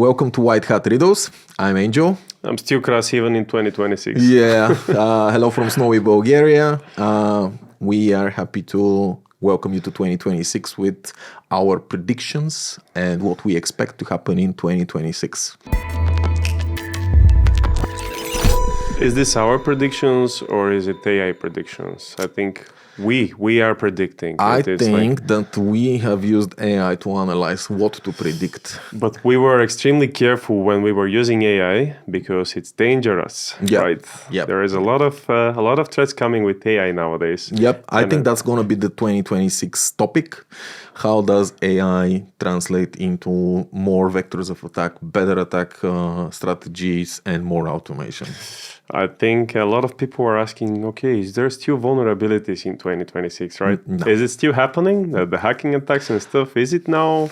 Welcome to White Hat Riddles. I'm Angel. I'm still Kras even in 2026. Yeah. Hello from snowy Bulgaria. We are happy to welcome you to 2026 with our predictions and what we expect to happen in 2026. Is this our predictions or is it AI predictions? I think we are predicting. I think that we have used AI to analyze what to predict. But we were extremely careful when we were using AI because it's dangerous, right? Yep. There is a lot of threats coming with AI nowadays. Yep. I think that's going to be the 2026 topic. How does AI translate into more vectors of attack, better attack strategies, and more automation? I think a lot of people are asking, okay, is there still vulnerabilities in 2026, right? No. Is it still happening? The hacking attacks and stuff, is it now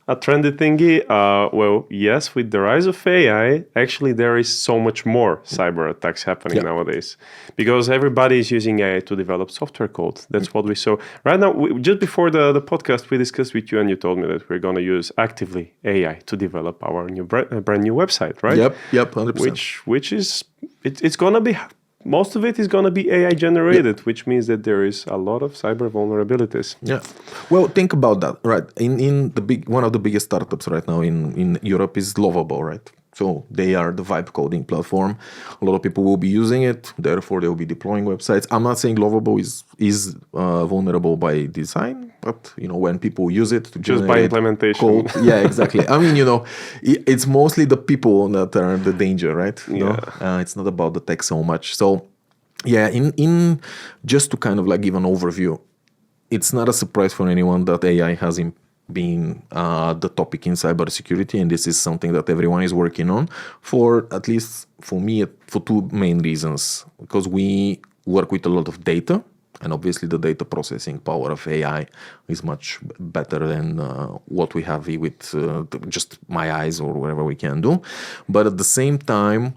a trendy thingy? Well, yes, with the rise of AI, actually there is so much more cyber attacks happening nowadays because everybody is using AI to develop software code. That's what we saw. Right now, just before the podcast, we discussed with you and you told me that we're going to use actively AI to develop our new brand new website, right? Yep, 100%. Which is... It's going to be, most of it is going to be AI generated, which means that there is a lot of cyber vulnerabilities. Yeah. Well, think about that, right? In the one of the biggest startups right now in Europe is Lovable, right? So they are the vibe coding platform. A lot of people will be using it. Therefore, they will be deploying websites. I'm not saying Lovable is vulnerable by design, but when people use it to just by implementation code, yeah, exactly. I mean, it's mostly the people that are the danger, right? Yeah. It's not about the tech so much. So, yeah, in just to kind of like give an overview, it's not a surprise for anyone that AI has been the topic in cybersecurity, and this is something that everyone is working on for, at least for me, for two main reasons. Because we work with a lot of data, and obviously the data processing power of AI is much better than what we have with just my eyes or whatever we can do. But at the same time,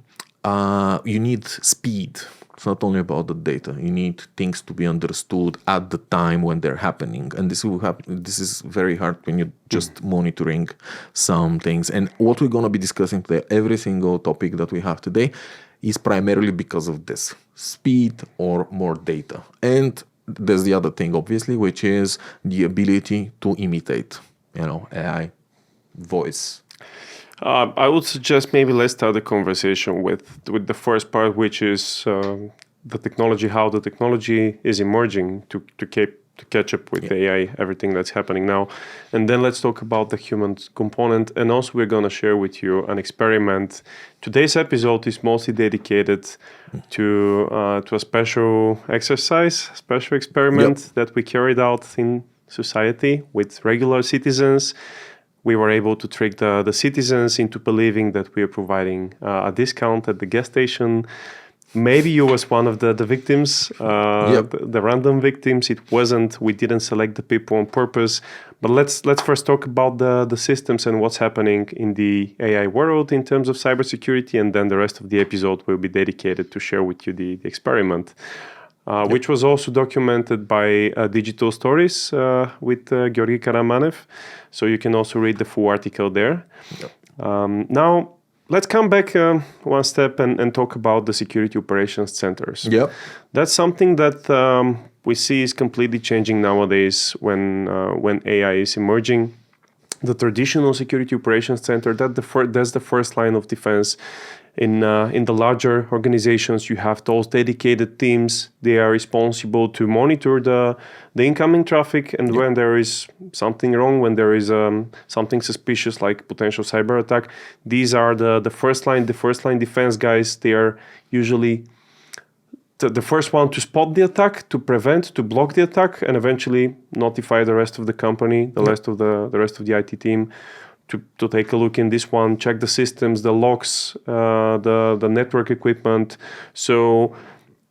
you need speed. It's not only about the data. You need things to be understood at the time when they're happening. And this will happen. This is very hard when you're just monitoring some things. And what we're going to be discussing today, every single topic that we have today, is primarily because of this. Speed or more data. And there's the other thing, obviously, which is the ability to imitate, AI voice. I would suggest maybe let's start the conversation with the first part, which is the technology, how the technology is emerging to catch up with AI, everything that's happening now. And then let's talk about the human component. And also we're going to share with you an experiment. Today's episode is mostly dedicated to a special exercise, special experiment that we carried out in society with regular citizens. We were able to trick the citizens into believing that we are providing a discount at the gas station. Maybe you was one of the victims, the random victims. It wasn't. We didn't select the people on purpose. But let's first talk about the systems and what's happening in the AI world in terms of cybersecurity, and then the rest of the episode will be dedicated to share with you the experiment. Which was also documented by Digital Stories with Georgi Karamanev. So you can also read the full article there. Now, let's come back one step and talk about the security operations centers. That's something that we see is completely changing nowadays when AI is emerging. The traditional security operations center, that's the first line of defense. In the larger organizations, you have those dedicated teams. They are responsible to monitor the incoming traffic, and when there is something wrong, when there is something suspicious like potential cyber attack, these are the first line defense guys. They are usually the first one to spot the attack, to prevent, to block the attack, and eventually notify the rest of the company, the rest of the IT team. To take a look in this one, check the systems, the logs, the network equipment. So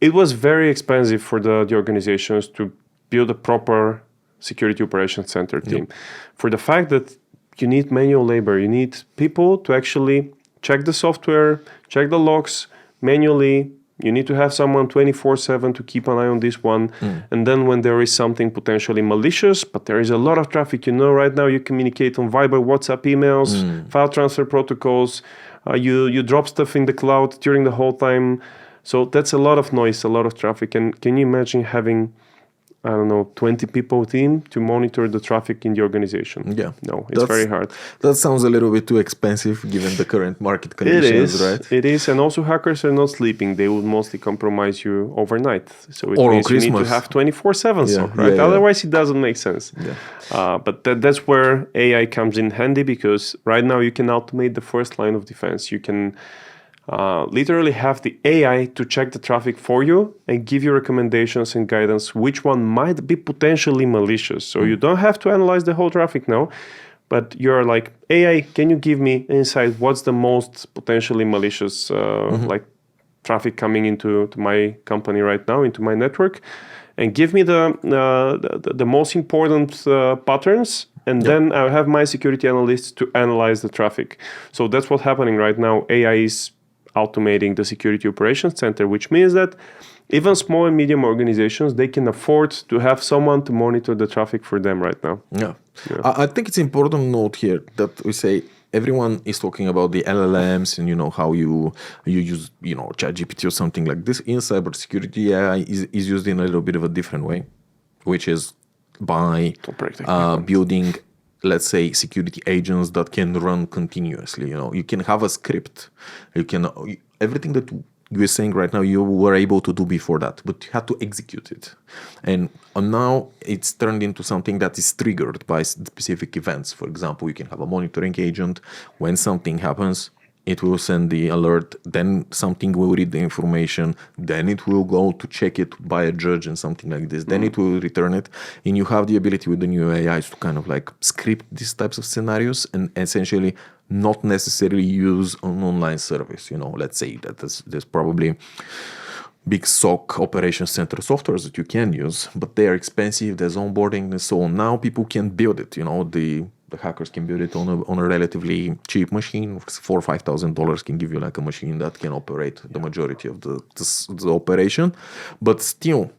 it was very expensive for the organizations to build a proper security operations center team. For the fact that you need manual labor, you need people to actually check the software, check the logs manually, you need to have someone 24/7 to keep an eye on this one. And then when there is something potentially malicious, but there is a lot of traffic, right now you communicate on Viber, WhatsApp, emails, file transfer protocols, you drop stuff in the cloud during the whole time. So that's a lot of noise, a lot of traffic. And can you imagine having, 20 people team to monitor the traffic in the organization? Yeah. No, it's very hard. That sounds a little bit too expensive given the current market conditions, right? It is. And also hackers are not sleeping. They would mostly compromise you overnight. So it Or means on you need Christmas. to have 24/7 Yeah, SOC, right? yeah. Otherwise, it doesn't make sense. Yeah. But that's where AI comes in handy, because right now you can automate the first line of defense. You can literally have the AI to check the traffic for you and give you recommendations and guidance which one might be potentially malicious. So you don't have to analyze the whole traffic now, but you're like, AI, can you give me insight? What's the most potentially malicious like traffic coming into my company right now, into my network, and give me the most important patterns. And then I'll have my security analysts to analyze the traffic. So that's what's happening right now. AI is automating the security operations center, which means that even small and medium organizations, they can afford to have someone to monitor the traffic for them right now. Yeah. I think it's important to note here that we say everyone is talking about the LLMs and how you use ChatGPT or something like this. In cybersecurity, AI is used in a little bit of a different way, which is by building, let's say, security agents that can run continuously. You can have a script. Everything that you're saying right now, you were able to do before that, but you had to execute it. And now it's turned into something that is triggered by specific events. For example, you can have a monitoring agent. When something happens, it will send the alert, then something will read the information, then it will go to check it by a judge and something like this, then it will return it. And you have the ability with the new AIs to kind of like script these types of scenarios and essentially not necessarily use an online service. Let's say that there's probably big SOC operation center softwares that you can use, but they are expensive, there's onboarding and so on. Now people can build it, the hackers can build it on a relatively cheap machine. $4,000 or $5,000 can give you like a machine that can operate the majority of the operation. But still,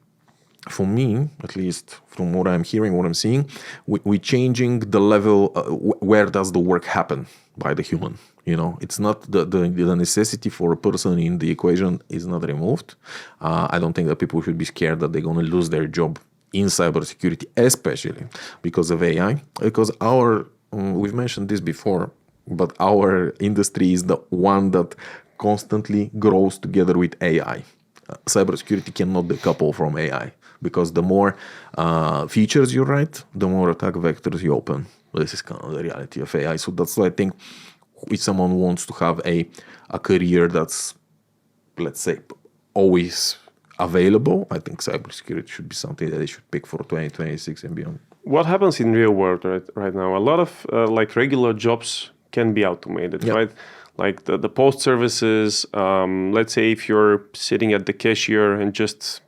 for me, at least from what I'm hearing, what I'm seeing, we're changing the level where does the work happen by the human. It's not the necessity for a person in the equation is not removed. I don't think that people should be scared that they're going to lose their job in cybersecurity, especially because of AI. Because we've mentioned this before, but our industry is the one that constantly grows together with AI. Cybersecurity cannot decouple from AI, because the more features you write, the more attack vectors you open. This is kind of the reality of AI. So that's why I think if someone wants to have a career that's, let's say, always available, I think cybersecurity should be something that they should pick for 2026 and beyond. What happens in real world right now? A lot of like regular jobs can be automated, right? Like the post services. Let's say if you're sitting at the cashier and just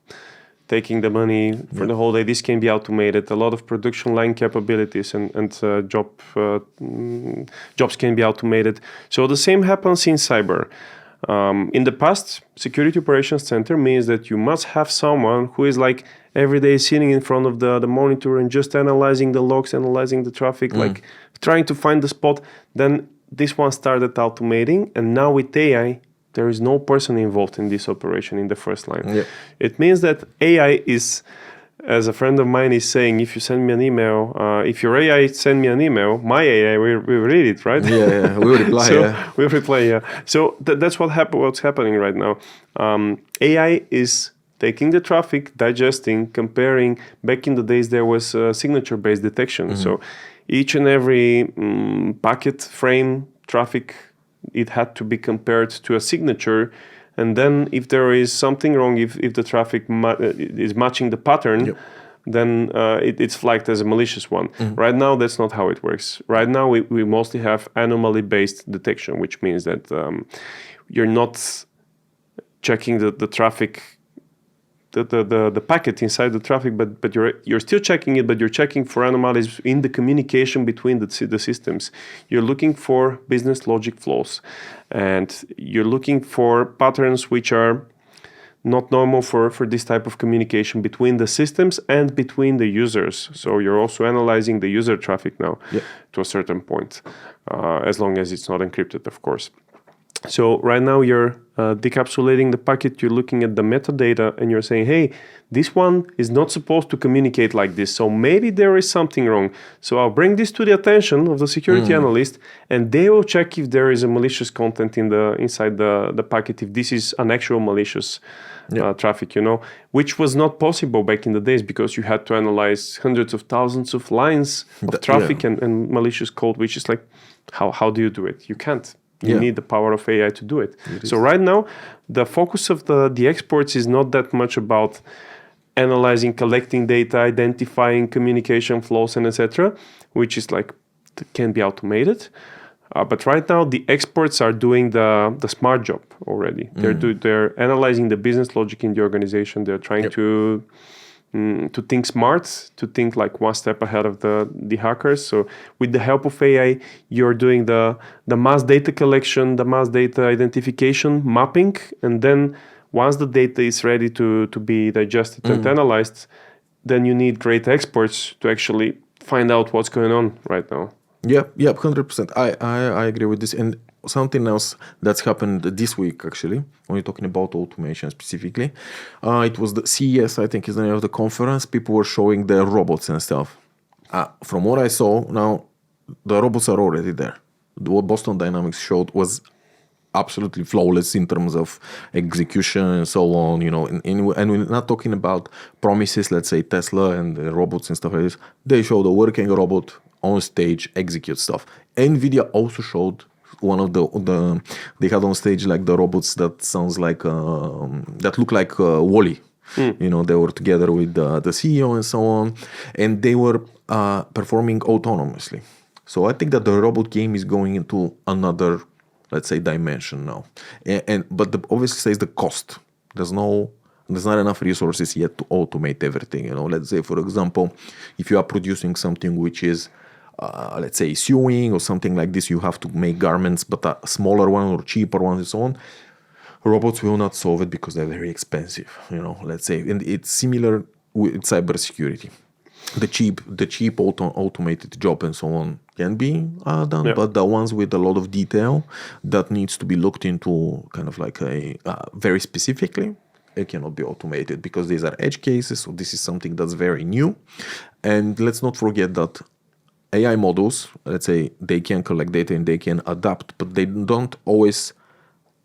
taking the money for the whole day, this can be automated. A lot of production line capabilities and jobs can be automated. So the same happens in cyber. In the past, Security Operations Center means that you must have someone who is like every day sitting in front of the monitor and just analyzing the logs, analyzing the traffic, like trying to find the spot. Then this one started automating, and now with AI, there is no person involved in this operation in the first line. Yeah. It means that AI is, as a friend of mine is saying, if you send me an email, if your AI send me an email, my AI will read it, right? Yeah, we'll reply. We'll reply, So that's what's happening right now. AI is taking the traffic, digesting, comparing. Back in the days, there was signature-based detection. So each and every packet frame traffic, it had to be compared to a signature. And then if there is something wrong, if the traffic is matching the pattern, then it's flagged as a malicious one. Right now, that's not how it works. Right now, we mostly have anomaly-based detection, which means that you're not checking the traffic, the packet inside the traffic, but you're still checking it, but you're checking for anomalies in the communication between the systems. You're looking for business logic flaws, and you're looking for patterns which are not normal for this type of communication between the systems and between the users. So you're also analyzing the user traffic now to a certain point, as long as it's not encrypted, of course. So right now you're decapsulating the packet, you're looking at the metadata, and you're saying, hey, this one is not supposed to communicate like this, so maybe there is something wrong. So I'll bring this to the attention of the security analyst, and they will check if there is a malicious content inside the packet, if this is an actual malicious traffic, which was not possible back in the days, because you had to analyze hundreds of thousands of lines of traffic and malicious code, which is like, how do you do it? You can't. You need the power of AI to do it. So right now, the focus of the experts is not that much about analyzing, collecting data, identifying communication flows, and etc., which is like can be automated. But right now, the experts are doing the smart job already. They're analyzing the business logic in the organization. They're trying to think smart, to think like one step ahead of the hackers. So with the help of AI, you're doing the mass data collection, the mass data identification, mapping, and then once the data is ready to be digested and analyzed, then you need great experts to actually find out what's going on right now. Yep, 100%. I agree with this. And something else that's happened this week, actually, when you're talking about automation specifically, it was the CES, I think is the name of the conference. People were showing their robots and stuff. From what I saw, now the robots are already there. What Boston Dynamics showed was absolutely flawless in terms of execution and so on, and we're not talking about promises, let's say Tesla and the robots and stuff like this. They showed a working robot on stage execute stuff. NVIDIA also showed one of they had on stage like the robots that sounds like that look like Wall-E. They were together with the CEO and so on, and they were performing autonomously. So I think that the robot game is going into another, let's say, dimension now. But obviously says the cost. There's not enough resources yet to automate everything. Let's say, for example, if you are producing something which is let's say sewing or something like this, you have to make garments, but a smaller one or cheaper one and so on. Robots will not solve it because they're very expensive, let's say. And it's similar with cybersecurity. The cheap automated job and so on can be done, but the ones with a lot of detail that needs to be looked into kind of like very specifically, it cannot be automated because these are edge cases. So this is something that's very new. And let's not forget that AI models, let's say, they can collect data and they can adapt, but they don't always,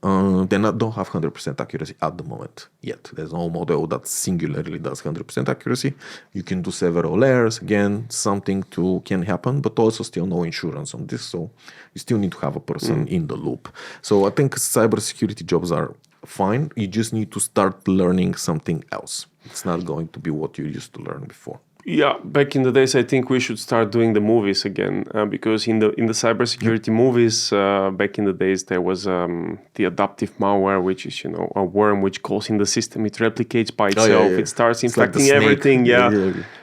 don't have 100% accuracy at the moment yet. There's no model that singularly does 100% accuracy. You can do several layers. Again, something can happen, but also still no insurance on this. So you still need to have a person in the loop. So I think cybersecurity jobs are fine. You just need to start learning something else. It's not going to be what you used to learn before. Yeah, back in the days, I think we should start doing the movies again, because in the cybersecurity movies, back in the days, there was the adaptive malware, which is a worm which goes in the system, it replicates by itself, it starts infecting everything.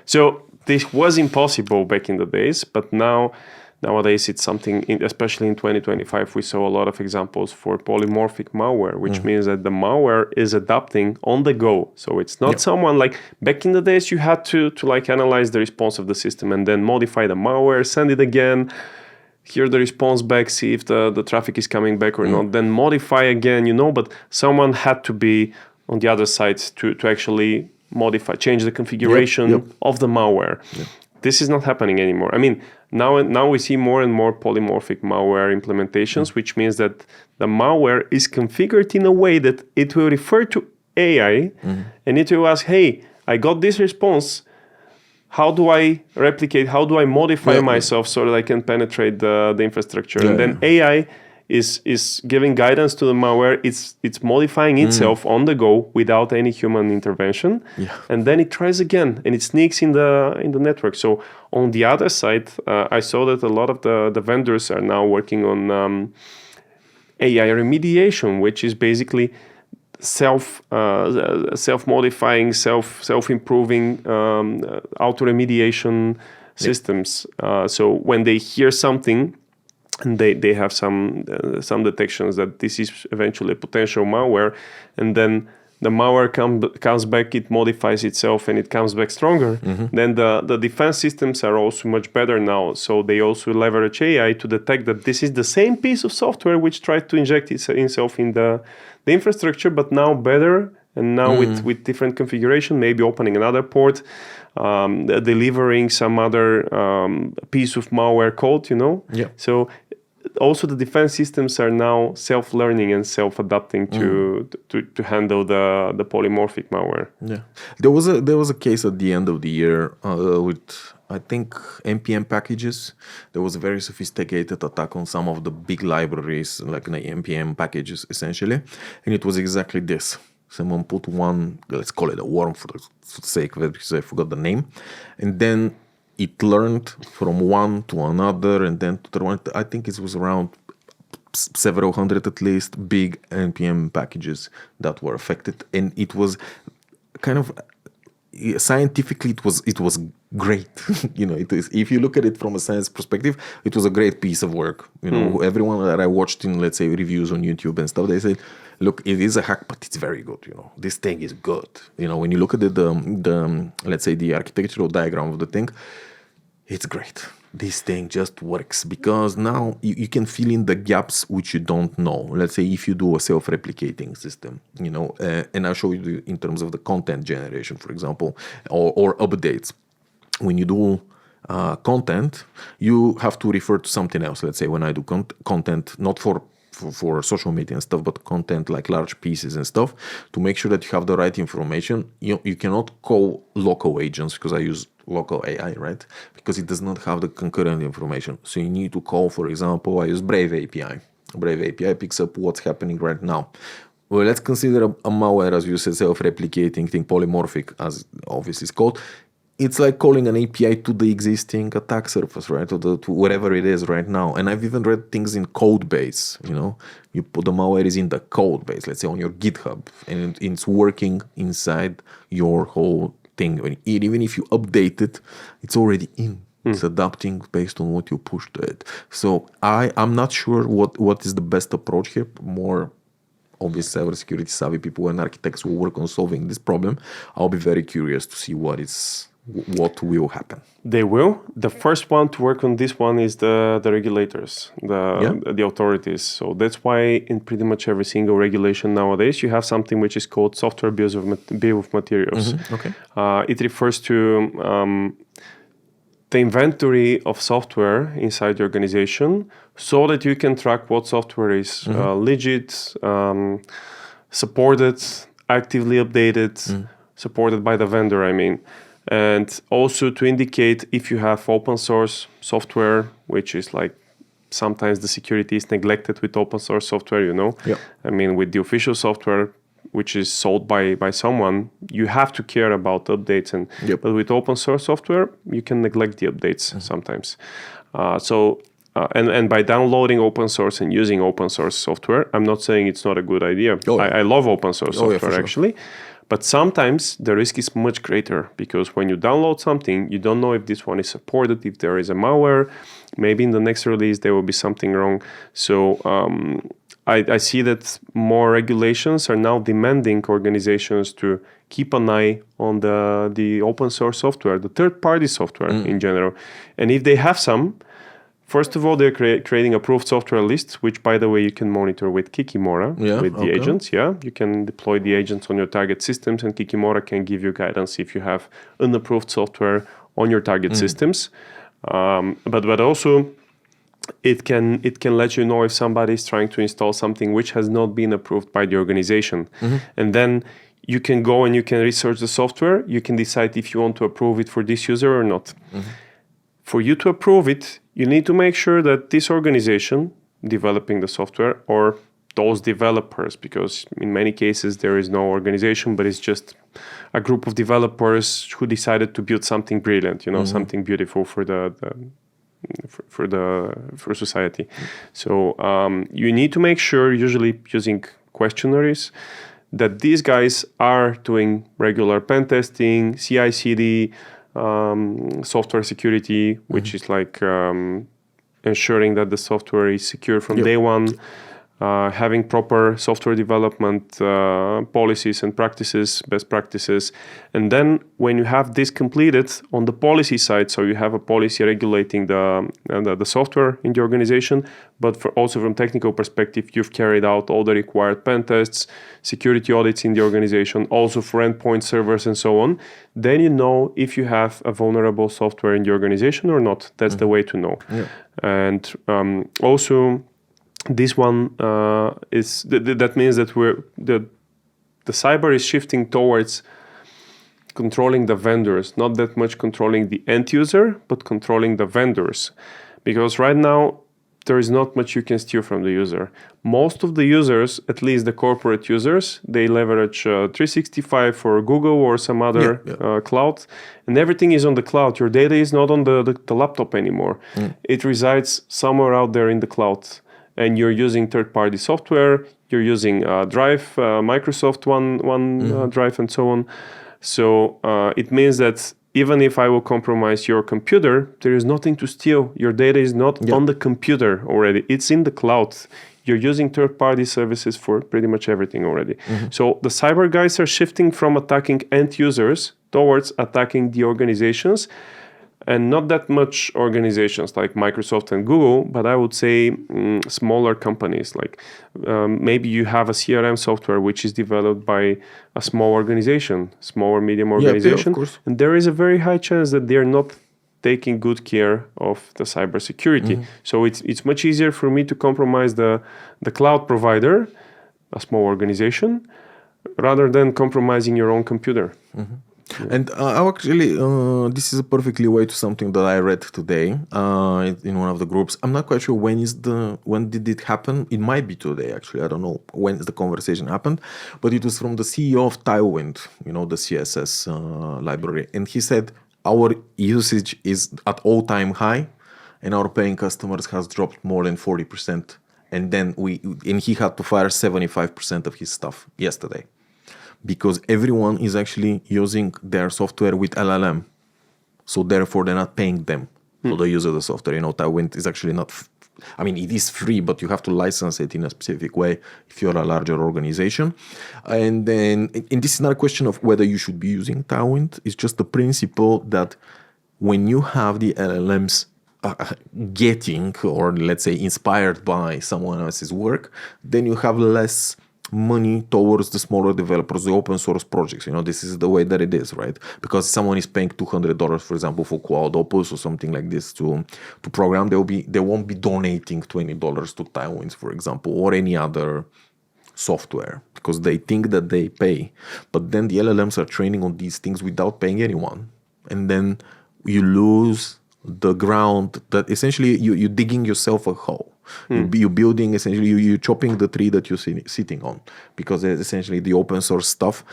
So this was impossible back in the days, but nowadays it's something, especially in 2025, we saw a lot of examples for polymorphic malware, which means that the malware is adapting on the go. So it's not someone like back in the days you had to like analyze the response of the system and then modify the malware, send it again, hear the response back, see if the traffic is coming back or not, then modify again, but someone had to be on the other side to actually modify, change the configuration of the malware. This is not happening anymore. I mean, now we see more and more polymorphic malware implementations, which means that the malware is configured in a way that it will refer to AI and it will ask, hey, I got this response. How do I replicate? How do I modify myself so that I can penetrate the infrastructure? And then AI is giving guidance to the malware. It's modifying itself on the go without any human intervention, and then it tries again and it sneaks in the network. So on the other side, I saw that a lot of the vendors are now working on AI remediation, which is basically self-modifying, self-improving auto-remediation systems. So when they hear something, and they have some detections that this is eventually a potential malware, and then the malware comes back, it modifies itself, and it comes back stronger. Then the defense systems are also much better now. So they also leverage AI to detect that this is the same piece of software which tried to inject itself in the infrastructure, but now better. And now with different configuration, maybe opening another port, delivering some other piece of malware code, Yeah. So also the defense systems are now self-learning and self-adapting to handle the polymorphic malware. Yeah. There was a case at the end of the year with, I think, NPM packages. There was a very sophisticated attack on some of the big libraries, like the NPM packages, essentially. And it was exactly this. Someone put one, let's call it a worm for the sake of it, because I forgot the name. And then it learned from one to another, and then to the one. I think it was around several hundred at least big NPM packages that were affected. And it was kind of scientifically, it was great. It is. If you look at it from a science perspective, it was a great piece of work. Everyone that I watched in, let's say, reviews on YouTube and stuff, they said, "Look, it is a hack, but it's very good. This thing is good." When you look at the let's say the architectural diagram of the thing, it's great. This thing just works because now you can fill in the gaps which you don't know. Let's say if you do a self-replicating system, and I'll show you in terms of the content generation, for example, or updates. When you do content, you have to refer to something else. Let's say when I do content, not for social media and stuff, but content like large pieces and stuff, to make sure that you have the right information. You cannot call local agents, because I use local AI, right? Because it does not have the concurrent information. So you need to call, for example, I use Brave API. Brave API picks up what's happening right now. Well, let's consider a malware, as you said, self-replicating thing, polymorphic, as obviously it's called. It's like calling an API to the existing attack surface, right? Or to whatever it is right now. And I've even read things in code base, You put the malware is in the code base, let's say on your GitHub, and it's working inside your whole thing. Even if you update it, it's already in. It's adapting based on what you push to it. So I'm not sure what is the best approach here. More obvious cybersecurity savvy people and architects will work on solving this problem. I'll be very curious to see what will happen. They will. The first one to work on this one is the regulators, the authorities. So that's why in pretty much every single regulation nowadays, you have something which is called software bill of materials. Okay. It refers to the inventory of software inside the organization, so that you can track what software is legit, supported, actively updated, supported by the vendor, and also to indicate if you have open source software, which is like sometimes the security is neglected with open source software, with the official software, which is sold by someone, you have to care about updates. But with open source software, you can neglect the updates sometimes. And by downloading open source and using open source software, I'm not saying it's not a good idea. I love open source software, actually. But sometimes the risk is much greater, because when you download something, you don't know if this one is supported, if there is a malware. Maybe in the next release there will be something wrong. So I see that more regulations are now demanding organizations to keep an eye on the open source software, the third-party software in general. And if they have some, first of all, they're creating approved software lists, which, by the way, you can monitor with Kikimora, with the agents. Yeah, you can deploy the agents on your target systems, and Kikimora can give you guidance if you have unapproved software on your target systems. But also, it can let you know if somebody is trying to install something which has not been approved by the organization. And then you can go and you can research the software. You can decide if you want to approve it for this user or not. For you to approve it, you need to make sure that this organization developing the software, or those developers, because in many cases there is no organization, but it's just a group of developers who decided to build something brilliant, something beautiful for for society. So you need to make sure, usually using questionnaires, that these guys are doing regular pen testing, CI/CD, software security, which is like ensuring that the software is secure from day one. having proper software development policies and practices, best practices. And then when you have this completed on the policy side, so you have a policy regulating the software in the organization, but also from technical perspective, you've carried out all the required pen tests, security audits in the organization, also for endpoint servers and so on, then you know if you have a vulnerable software in the organization or not. That's the way to know. Yeah. And also, this one is that means that the cyber is shifting towards controlling the vendors, not that much controlling the end user, but controlling the vendors, because right now there is not much you can steal from the user. Most of the users, at least the corporate users, they leverage 365 or Google or some other cloud, and everything is on the cloud. Your data is not on the laptop anymore. It resides somewhere out there in the cloud. And you're using third-party software, you're using Drive, Microsoft OneDrive, and so on. So it means that even if I will compromise your computer, there is nothing to steal. Your data is not on the computer already. It's in the cloud. You're using third-party services for pretty much everything already. So the cyber guys are shifting from attacking end users towards attacking the organizations. And not that much organizations like Microsoft and Google, but I would say smaller companies. Like maybe you have a CRM software which is developed by a small organization, small or medium organization. Of course. And there is a very high chance that they're not taking good care of the cybersecurity. So it's much easier for me to compromise the cloud provider, a small organization, rather than compromising your own computer. And actually, this is a perfectly way to something that I read today in one of the groups. I'm not quite sure when did it happen. It might be today, actually. I don't know when the conversation happened, but it was from the CEO of Tailwind, the CSS library, and he said our usage is at all-time high, and our paying customers has dropped more than 40%. And then he had to fire 75% of his staff yesterday, because everyone is actually using their software with LLM. So therefore, they're not paying them for the use of the software. Tailwind is actually not, it is free, but you have to license it in a specific way if you're a larger organization. And this is not a question of whether you should be using Tailwind. It's just the principle that when you have the LLMs getting, or let's say inspired by someone else's work, then you have less money towards the smaller developers, the open source projects. This is the way that it is, right? Because someone is paying $200, for example, for Quad Opus or something like this to program, they won't be donating $20 to Tailwinds, for example, or any other software, because they think that they pay. But then the LLMs are training on these things without paying anyone, and then you lose the ground that essentially you're digging yourself a hole. You're building, essentially, you're chopping the tree that you're sitting on, because essentially the open source stuff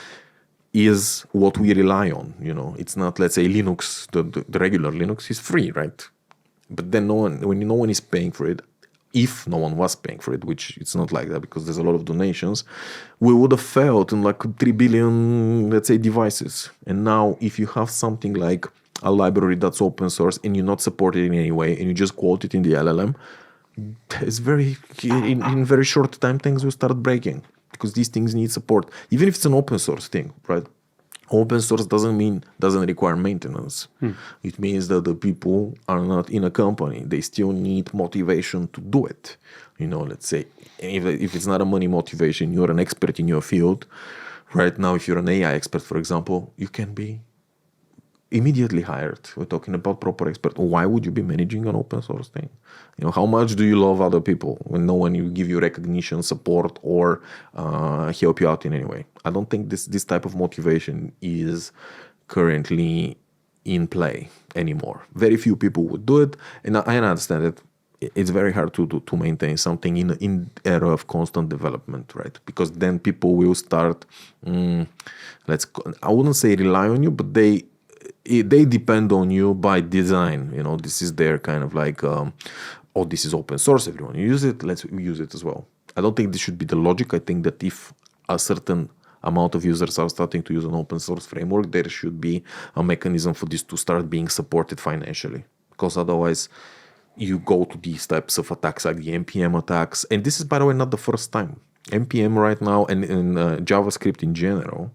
is what we rely on. It's not, let's say, Linux, the regular Linux is free, right? But then when no one is paying for it, if no one was paying for it, which it's not like that because there's a lot of donations, we would have failed in like 3 billion, let's say, devices. And now if you have something like a library that's open source and you're not supported in any way and you just quote it in the LLM, it's in very short time things will start breaking, because these things need support, even if it's an open source thing, right? Open source doesn't require maintenance. It means that the people are not in a company. They still need motivation to do it. Let's say if it's not a money motivation, you're an expert in your field. Right now, if you're an AI expert, for example, you can be immediately hired. We're talking about proper expert. Why would you be managing an open source thing? How much do you love other people when no one will give you recognition, support, or help you out in any way? I don't think this type of motivation is currently in play anymore. Very few people would do it, and I understand that it's very hard to maintain something in era of constant development, right? Because then people will start, I wouldn't say rely on you, but they depend on you by design. This is their kind of like, this is open source, everyone use it, let's use it as well. I don't think this should be the logic. I think that if a certain amount of users are starting to use an open source framework, there should be a mechanism for this to start being supported financially, because otherwise you go to these types of attacks like the npm attacks, and this is, by the way, not the first time. npm right now, and JavaScript in general,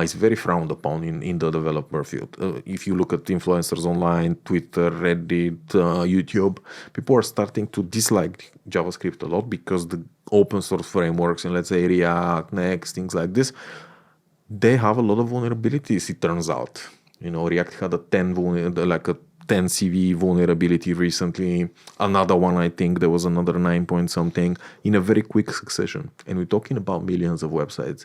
is very frowned upon in the developer field. If you look at influencers online, Twitter, Reddit, YouTube, people are starting to dislike JavaScript a lot because the open source frameworks, and let's say React, Next, things like this, they have a lot of vulnerabilities, it turns out. React had a 10 CV vulnerability recently. Another one, I think there was another 9 point something in a very quick succession. And we're talking about millions of websites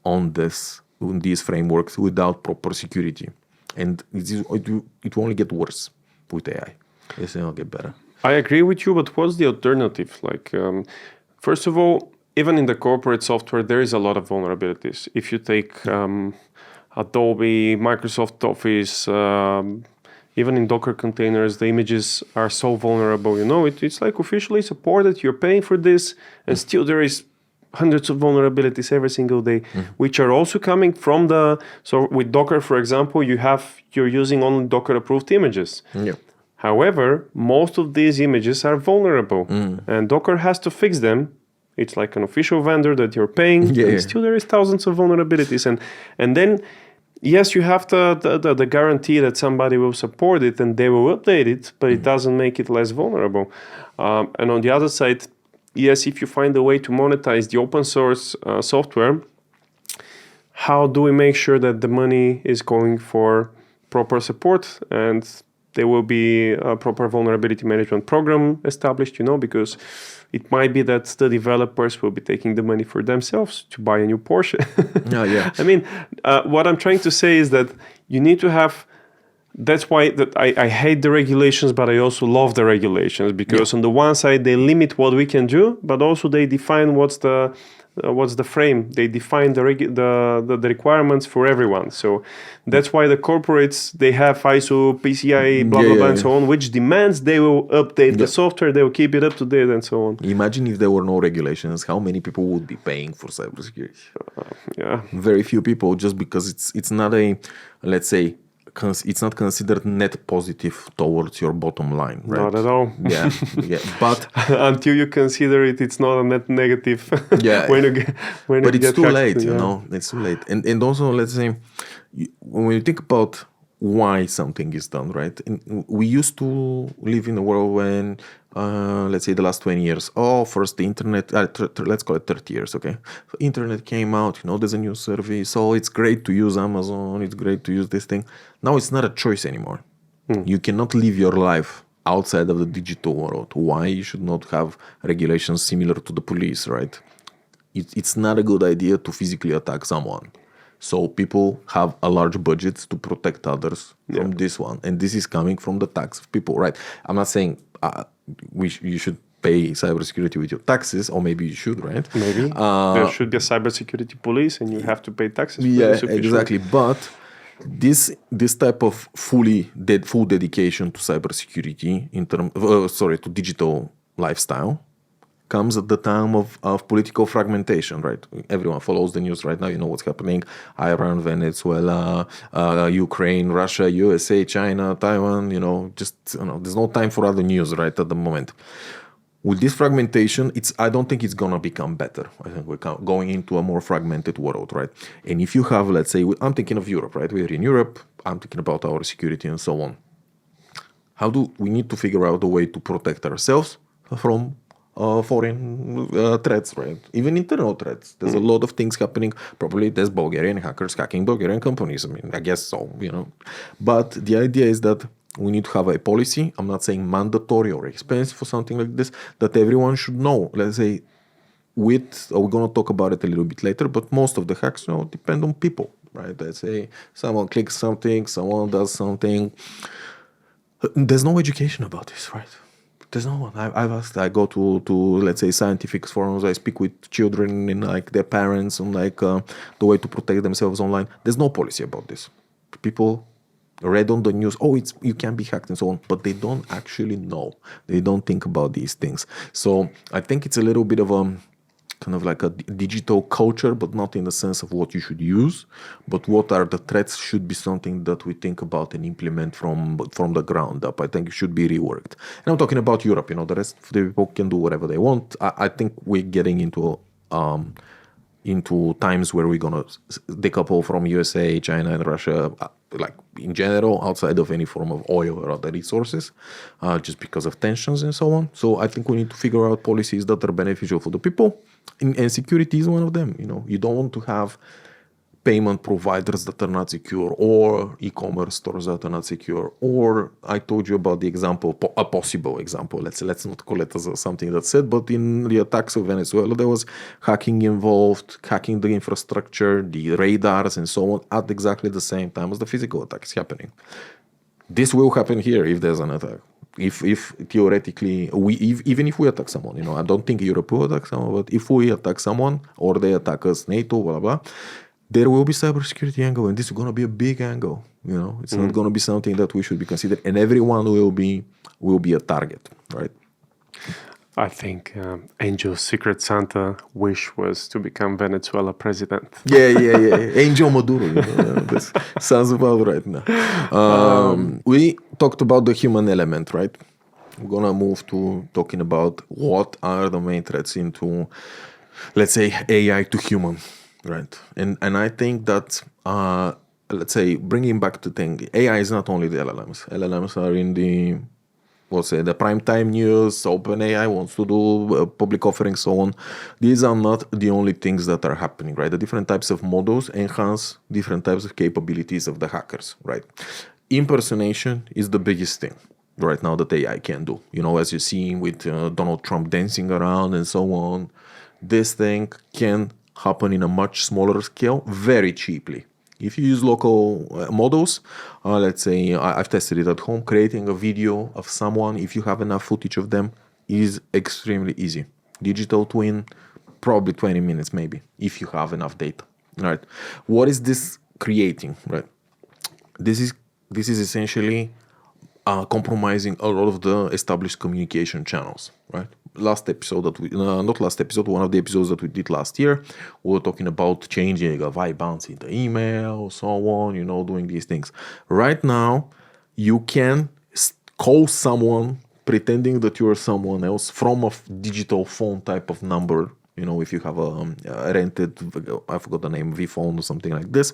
on these frameworks without proper security. And it will only get worse with AI. It's not get better. I agree with you, but what's the alternative? First of all, even in the corporate software, there is a lot of vulnerabilities. If you take Adobe, Microsoft Office, even in Docker containers, the images are so vulnerable. It's like officially supported. You're paying for this, and still there is hundreds of vulnerabilities every single day, which are also coming from so with Docker, for example, you're using only Docker approved images. Yeah. However, most of these images are vulnerable, and Docker has to fix them. It's like an official vendor that you're paying, and still there is thousands of vulnerabilities. And then, yes, you have the guarantee that somebody will support it and they will update it, but it doesn't make it less vulnerable. And on the other side, yes, if you find a way to monetize the open source software, how do we make sure that the money is going for proper support and there will be a proper vulnerability management program established, because it might be that the developers will be taking the money for themselves to buy a new Porsche. Yeah. I mean, what I'm trying to say is that you need to have. That's why I hate the regulations, but I also love the regulations, because on the one side they limit what we can do, but also they define what's the frame. They define the requirements for everyone. So that's why the corporates, they have ISO, PCI, blah, blah, blah, and so on, which demands they will update the software, they will keep it up to date, and so on. Imagine if there were no regulations, how many people would be paying for cybersecurity? Very few people, just because it's not let's say, it's not considered net positive towards your bottom line, right? Not at all. Yeah. But until you consider it, it's not a net negative. But it's too late, It's too late. And also, let's say, when you think about why something is done, right? And we used to live in a world when, let's say, the last 20 years. First the internet, let's call it 30 years, okay? So internet came out, there's a new service. So it's great to use Amazon. It's great to use this thing. Now it's not a choice anymore. You cannot live your life outside of the digital world. Why you should not have regulations similar to the police, right? It's not a good idea to physically attack someone. So people have a large budget to protect others from this one. And this is coming from the tax of people, right? I'm not saying you should pay cybersecurity with your taxes, or maybe you should, right? Maybe. There should be a cybersecurity police and you have to pay taxes. Yeah, exactly. But this type of full dedication to cybersecurity, to digital lifestyle, comes at the time of political fragmentation, right? Everyone follows the news right now. You know what's happening. Iran, Venezuela, Ukraine, Russia, USA, China, Taiwan, there's no time for other news right at the moment. With this fragmentation, I don't think it's going to become better. I think we're going into a more fragmented world, right? And if you have, let's say, I'm thinking of Europe, right? We're in Europe. I'm thinking about our security and so on. How do we need to figure out a way to protect ourselves from foreign threats, right? Even internal threats. There's a lot of things happening. Probably there's Bulgarian hackers hacking Bulgarian companies. I mean, I guess so, But the idea is that we need to have a policy. I'm not saying mandatory or expensive for something like this, that everyone should know. Let's say, we're going to talk about it a little bit later, but most of the hacks, depend on people, right? Let's say someone clicks something, someone does something. There's no education about this, right? There's no one. I've asked. I go to let's say scientific forums. I speak with children and their parents on the way to protect themselves online. There's no policy about this. People read on the news. You can be hacked and so on, but they don't actually know. They don't think about these things. So I think it's a little bit of kind of like a digital culture, but not in the sense of what you should use, but what are the threats should be something that we think about and implement from the ground up. I think it should be reworked. And I'm talking about Europe. The rest of the people can do whatever they want. I think we're getting into times where we're gonna decouple from USA, China, and Russia, like in general, outside of any form of oil or other resources, just because of tensions and so on. So I think we need to figure out policies that are beneficial for the people, and security is one of them. You don't want to have payment providers that are not secure, or e-commerce stores that are not secure, or I told you about the example, a possible example. Let's not call it as something that's said, but in the attacks of Venezuela, there was hacking involved, hacking the infrastructure, the radars, and so on, at exactly the same time as the physical attack is happening. This will happen here if there's an attack. If theoretically, even if we attack someone, I don't think Europe will attack someone, but if we attack someone or they attack us, NATO, blah, blah, there will be cybersecurity angle, and this is going to be a big angle. It's not going to be something that we should be considered, and everyone will be a target, right? I think Angel's Secret Santa wish was to become Venezuela president. Yeah. Angel Maduro. This sounds about right now. We talked about the human element, right? We're going to move to talking about what are the main threats into, let's say, AI to human. Right. And I think that, let's say, bringing back the thing, AI is not only the LLMs. LLMs are in the primetime news. OpenAI wants to do public offerings, so on. These are not the only things that are happening, right? The different types of models enhance different types of capabilities of the hackers, right? Impersonation is the biggest thing right now that AI can do. As you see with Donald Trump dancing around and so on, this thing can happen in a much smaller scale very cheaply. If you use local models, let's say I've tested it at home, creating a video of someone, if you have enough footage of them, is extremely easy. Digital twin, probably 20 minutes maybe, if you have enough data, right? What is this creating, right? This is essentially compromising a lot of the established communication channels, right? One of the episodes that we did last year, we were talking about changing a VI bounce into email, so on, doing these things. Right now, you can call someone pretending that you're someone else from a digital phone type of number. If you have a rented, I forgot the name, V-phone or something like this,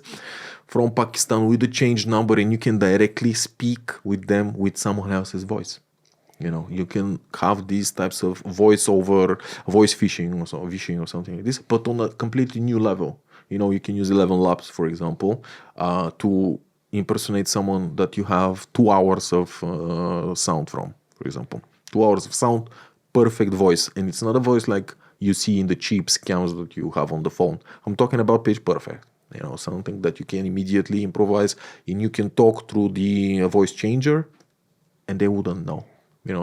from Pakistan with a changed number, and you can directly speak with them with someone else's voice. You can have these types of voice phishing or something like this, but on a completely new level. You can use 11 Labs, for example, to impersonate someone that you have 2 hours of sound from, for example. 2 hours of sound, perfect voice. And it's not a voice like you see in the cheap scams that you have on the phone. I'm talking about pitch perfect. Something that you can immediately improvise, and you can talk through the voice changer, and they wouldn't know.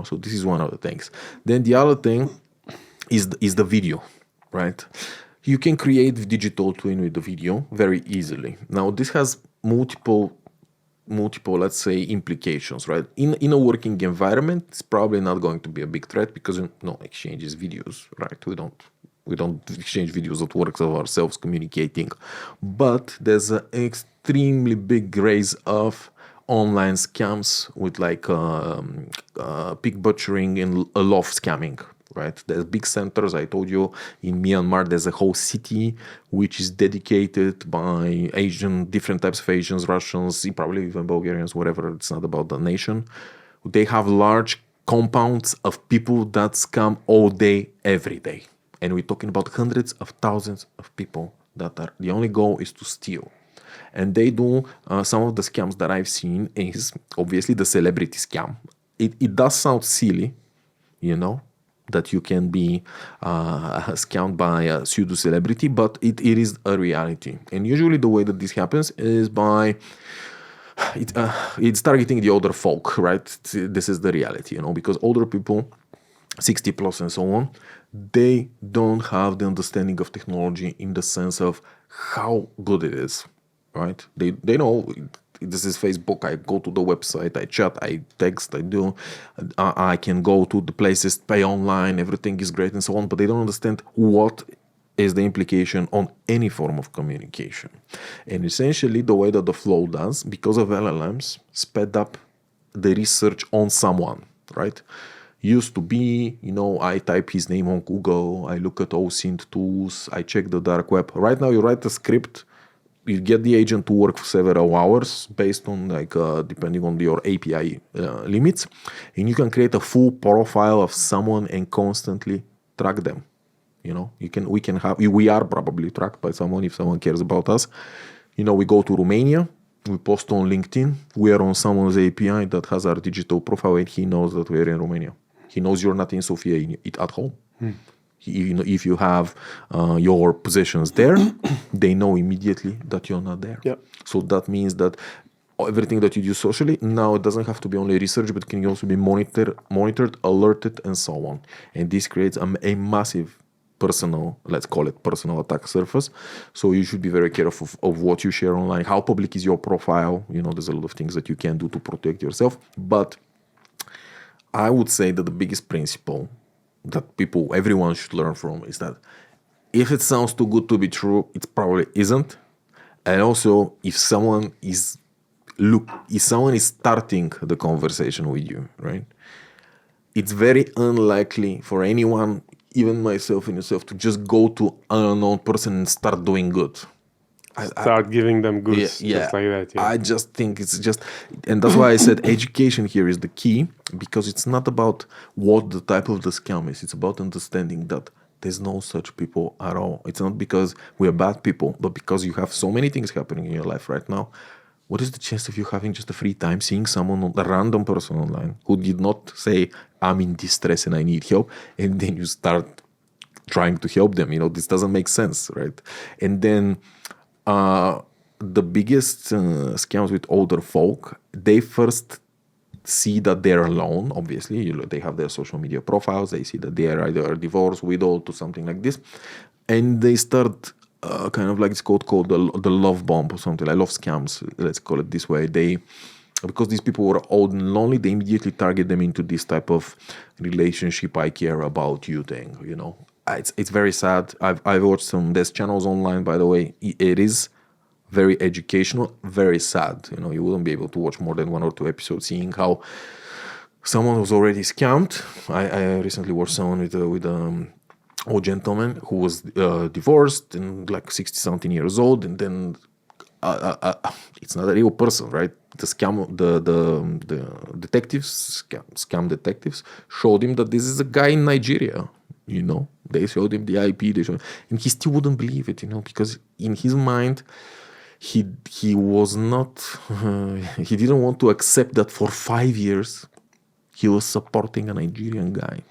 So this is one of the things. Then the other thing is the video, right? You can create digital twin with the video very easily. Now this has multiple, let's say, implications, right? In a working environment, it's probably not going to be a big threat because no exchanges videos, right? We don't exchange videos at work of ourselves communicating, but there's an extremely big rise of online scams with like pig butchering and a lot of scamming, right? There's big centers. I told you in Myanmar, there's a whole city which is dedicated by different types of Asians, Russians, probably even Bulgarians, whatever. It's not about the nation. They have large compounds of people that scam all day, every day. And we're talking about hundreds of thousands of people that are, the only goal is to steal. And they do some of the scams that I've seen is obviously the celebrity scam. It does sound silly, that you can be scammed by a pseudo celebrity, but it is a reality. And usually the way that this happens is by it's targeting the older folk, right? This is the reality, because older people, 60 plus and so on, they don't have the understanding of technology in the sense of how good it is, right? They know this is Facebook. I go to the website, I chat, I text, I can go to the places, pay online, everything is great and so on, but they don't understand what as the implication on any form of communication. And essentially the way that the flow does, because of LLMs, sped up the research on someone, right? Used to be, I type his name on Google, I look at OSINT tools, I check the dark web. Right now you write a script, you get the agent to work for several hours based on depending on your API limits, and you can create a full profile of someone and constantly track them. We are probably tracked by someone if someone cares about us. We go to Romania, we post on LinkedIn, we are on someone's API that has our digital profile, and he knows that we're in Romania. He knows you're not in Sofia at home. If you have your possessions there, they know immediately that you're not there. Yeah. So that means that everything that you do socially, now it doesn't have to be only research, but can also be monitored, alerted, and so on. And this creates a massive personal, let's call it personal attack surface. So you should be very careful of what you share online. How public is your profile? There's a lot of things that you can do to protect yourself. But I would say that the biggest principle that everyone should learn from is that if it sounds too good to be true, it probably isn't. And also, if someone is starting the conversation with you, right? It's very unlikely for anyone, even myself and yourself, to just go to an unknown person and start doing good. Start giving them goods, yeah, just like that. Yeah. I just think and that's why I said education here is the key, because it's not about what the type of the scam is. It's about understanding that there's no such people at all. It's not because we are bad people, but because you have so many things happening in your life right now. What is the chance of you having just a free time, seeing someone, a random person online who did not say, I'm in distress and I need help, and then you start trying to help them? This doesn't make sense, right? And then the biggest scams with older folk, they first see that they're alone. Obviously, they have their social media profiles. They see that they are either divorced, widowed, or something like this, and they start kind of like it's called the love bomb or something. I love scams. Let's call it this way. Because these people were old and lonely, they immediately target them into this type of relationship, I care about you thing. It's very sad. I've watched there's channels online, by the way. It is very educational, very sad. You wouldn't be able to watch more than 1 or 2 episodes seeing how someone was already scammed. I recently watched someone with an old gentleman who was divorced and like 60-something years old, and then it's not a real person, right? The detectives, scam detectives, showed him that this is a guy in Nigeria. They showed him the IP, and he still wouldn't believe it, because in his mind, he was not, he didn't want to accept that for 5 years he was supporting a Nigerian guy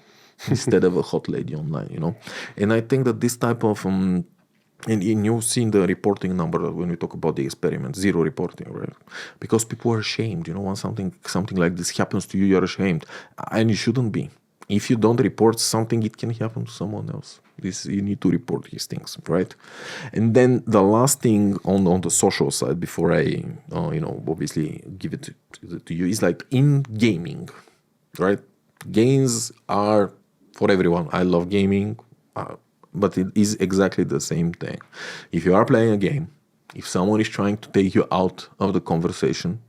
instead of a hot lady online, And I think that this type of, and you've seen the reporting number when we talk about the experiment, 0 reporting, right? Because people are ashamed, when something like this happens to you, you're ashamed, and you shouldn't be. If you don't report something, it can happen to someone else. You need to report these things, right? And then the last thing on the social side, before I, obviously give it to you, is like in gaming, right? Games are for everyone. I love gaming, but it is exactly the same thing. If you are playing a game, if someone is trying to take you out of the conversation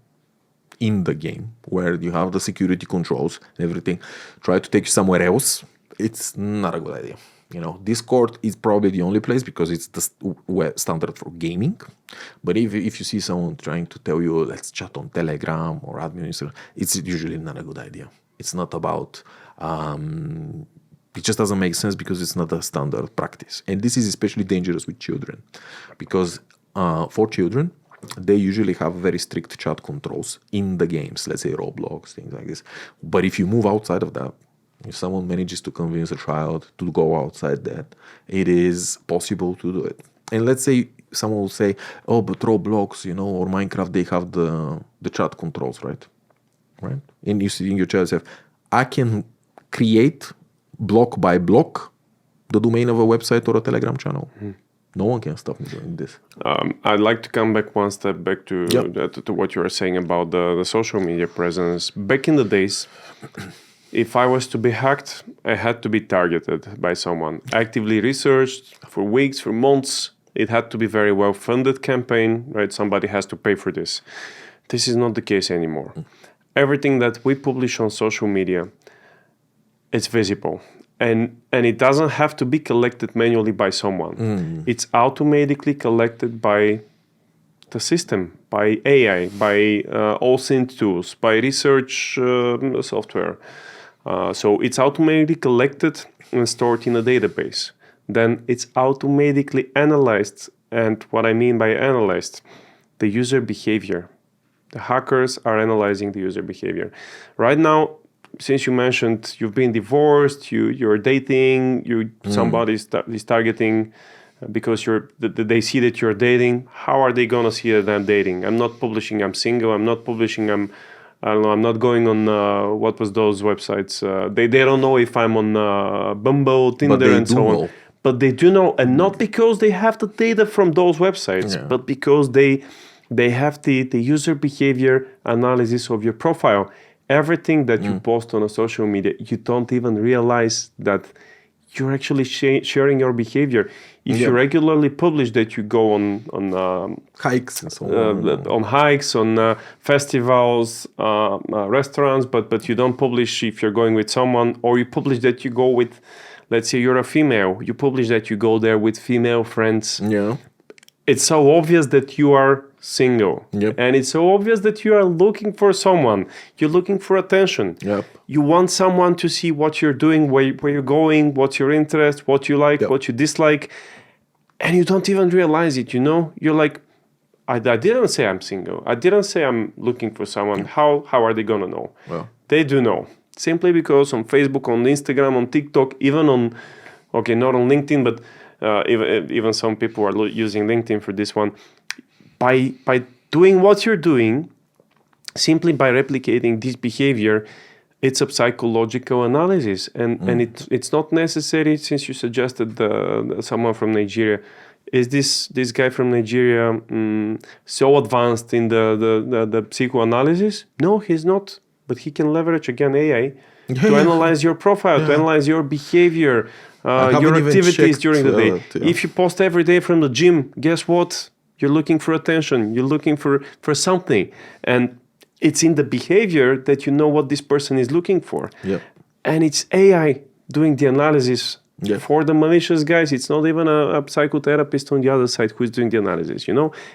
in the game, where you have the security controls and everything, try to take you somewhere else, it's not a good idea. Discord is probably the only place because it's the standard for gaming. But if you see someone trying to tell you, let's chat on Telegram or admin, it's usually not a good idea. It's not about, it just doesn't make sense because it's not a standard practice. And this is especially dangerous with children because for children, they usually have very strict chat controls in the games, let's say Roblox, things like this. But if you move outside of that, if someone manages to convince a child to go outside that, it is possible to do it. And let's say someone will say, oh, but Roblox, or Minecraft, they have the chat controls, right? And you see in your child yourself, I can create block by block the domain of a website or a Telegram channel. No one can stop me doing this. I'd like to come back one step back to what you were saying about the social media presence. Back in the days, if I was to be hacked, I had to be targeted by someone, actively researched for weeks, for months. It had to be very well-funded campaign, right? Somebody has to pay for this. This is not the case anymore. Everything that we publish on social media, it's visible. And it doesn't have to be collected manually by someone. It's automatically collected by the system, by AI, by OSINT tools, by research software. So it's automatically collected and stored in a database. Then it's automatically analyzed. And what I mean by analyzed, the user behavior. The hackers are analyzing the user behavior. Right now, since you mentioned you've been divorced, you're dating, somebody is targeting because they see that you're dating. How are they gonna see that I'm dating? I'm not publishing I'm single. I'm not publishing I don't know. I'm not going on what was those websites. They don't know if I'm on Bumble, Tinder, and so on. But they do know, and not because they have the data from those websites, but because they have the user behavior analysis of your profile. Everything that you post on a social media, you don't even realize that you're actually sharing your behavior. If you regularly publish that you go on hikes and so on, on hikes, on festivals, restaurants, but you don't publish if you're going with someone, or you publish that you go with, let's say you're a female, you publish that you go there with female friends. Yeah. It's so obvious that you are single. Yep. And it's so obvious that you are looking for someone. You're looking for attention. Yep. You want someone to see what you're doing, where you're going, what's your interest, what you like, what you dislike. And you don't even realize it, You're like, I didn't say I'm single. I didn't say I'm looking for someone. How are they going to know? Well, they do know. Simply because on Facebook, on Instagram, on TikTok, even on, not on LinkedIn, but even some people are using LinkedIn for this one. By doing what you're doing, simply by replicating this behavior, it's a psychological analysis. And it's not necessary, since you suggested someone from Nigeria. Is this guy from Nigeria so advanced in the psychoanalysis? No, he's not. But he can leverage, again, AI to analyze your profile, to analyze your behavior, your activities during the day. If you post every day from the gym, guess what? You're looking for attention. You're looking for something. And it's in the behavior that you know what this person is looking for. Yep. And it's AI doing the analysis for the malicious guys. It's not even a psychotherapist on the other side who's doing the analysis.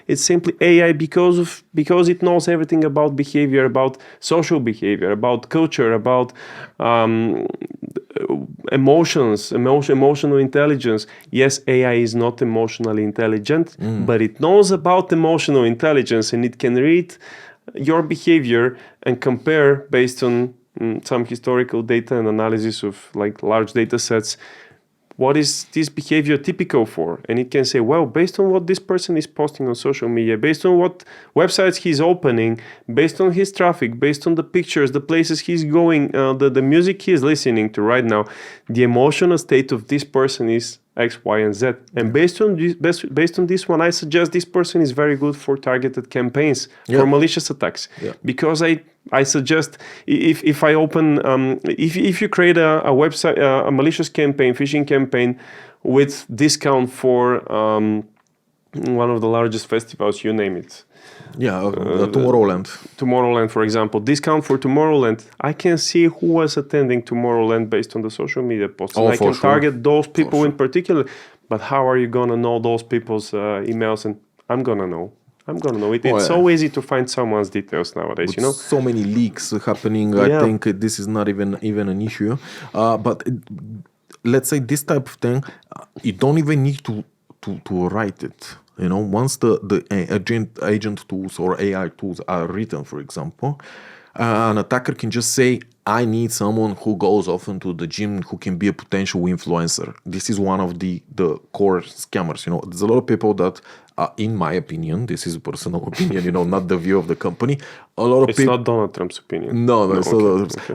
It's simply AI because it knows everything about behavior, about social behavior, about culture, about emotions, emotional intelligence. Yes, AI is not emotionally intelligent, but it knows about emotional intelligence, and it can read your behavior and compare based on some historical data and analysis of large data sets. What is this behavior typical for? And it can say, well, based on what this person is posting on social media, based on what websites he's opening, based on his traffic, based on the pictures, the places he's going, the music he's listening to right now, the emotional state of this person is X, Y, and Z. And based on this one, I suggest this person is very good for targeted campaigns, for malicious attacks. Because I suggest if I open, if you create a website, a malicious campaign, phishing campaign with discount for one of the largest festivals, you name it. Tomorrowland, for example. Discount for Tomorrowland. I can see who was attending Tomorrowland based on the social media posts. And I can target those people in particular. But how are you going to know those people's emails? And I'm going to know. It's so easy to find someone's details nowadays, With so many leaks happening. I think this is not even an issue. But let's say this type of thing, you don't even need to write it. Once the agent tools or AI tools are written, for example, an attacker can just say, I need someone who goes often to the gym, who can be a potential influencer. This is one of the core scammers. There's a lot of people that, in my opinion, this is a personal opinion, not the view of the company. It's not Donald Trump's opinion. No.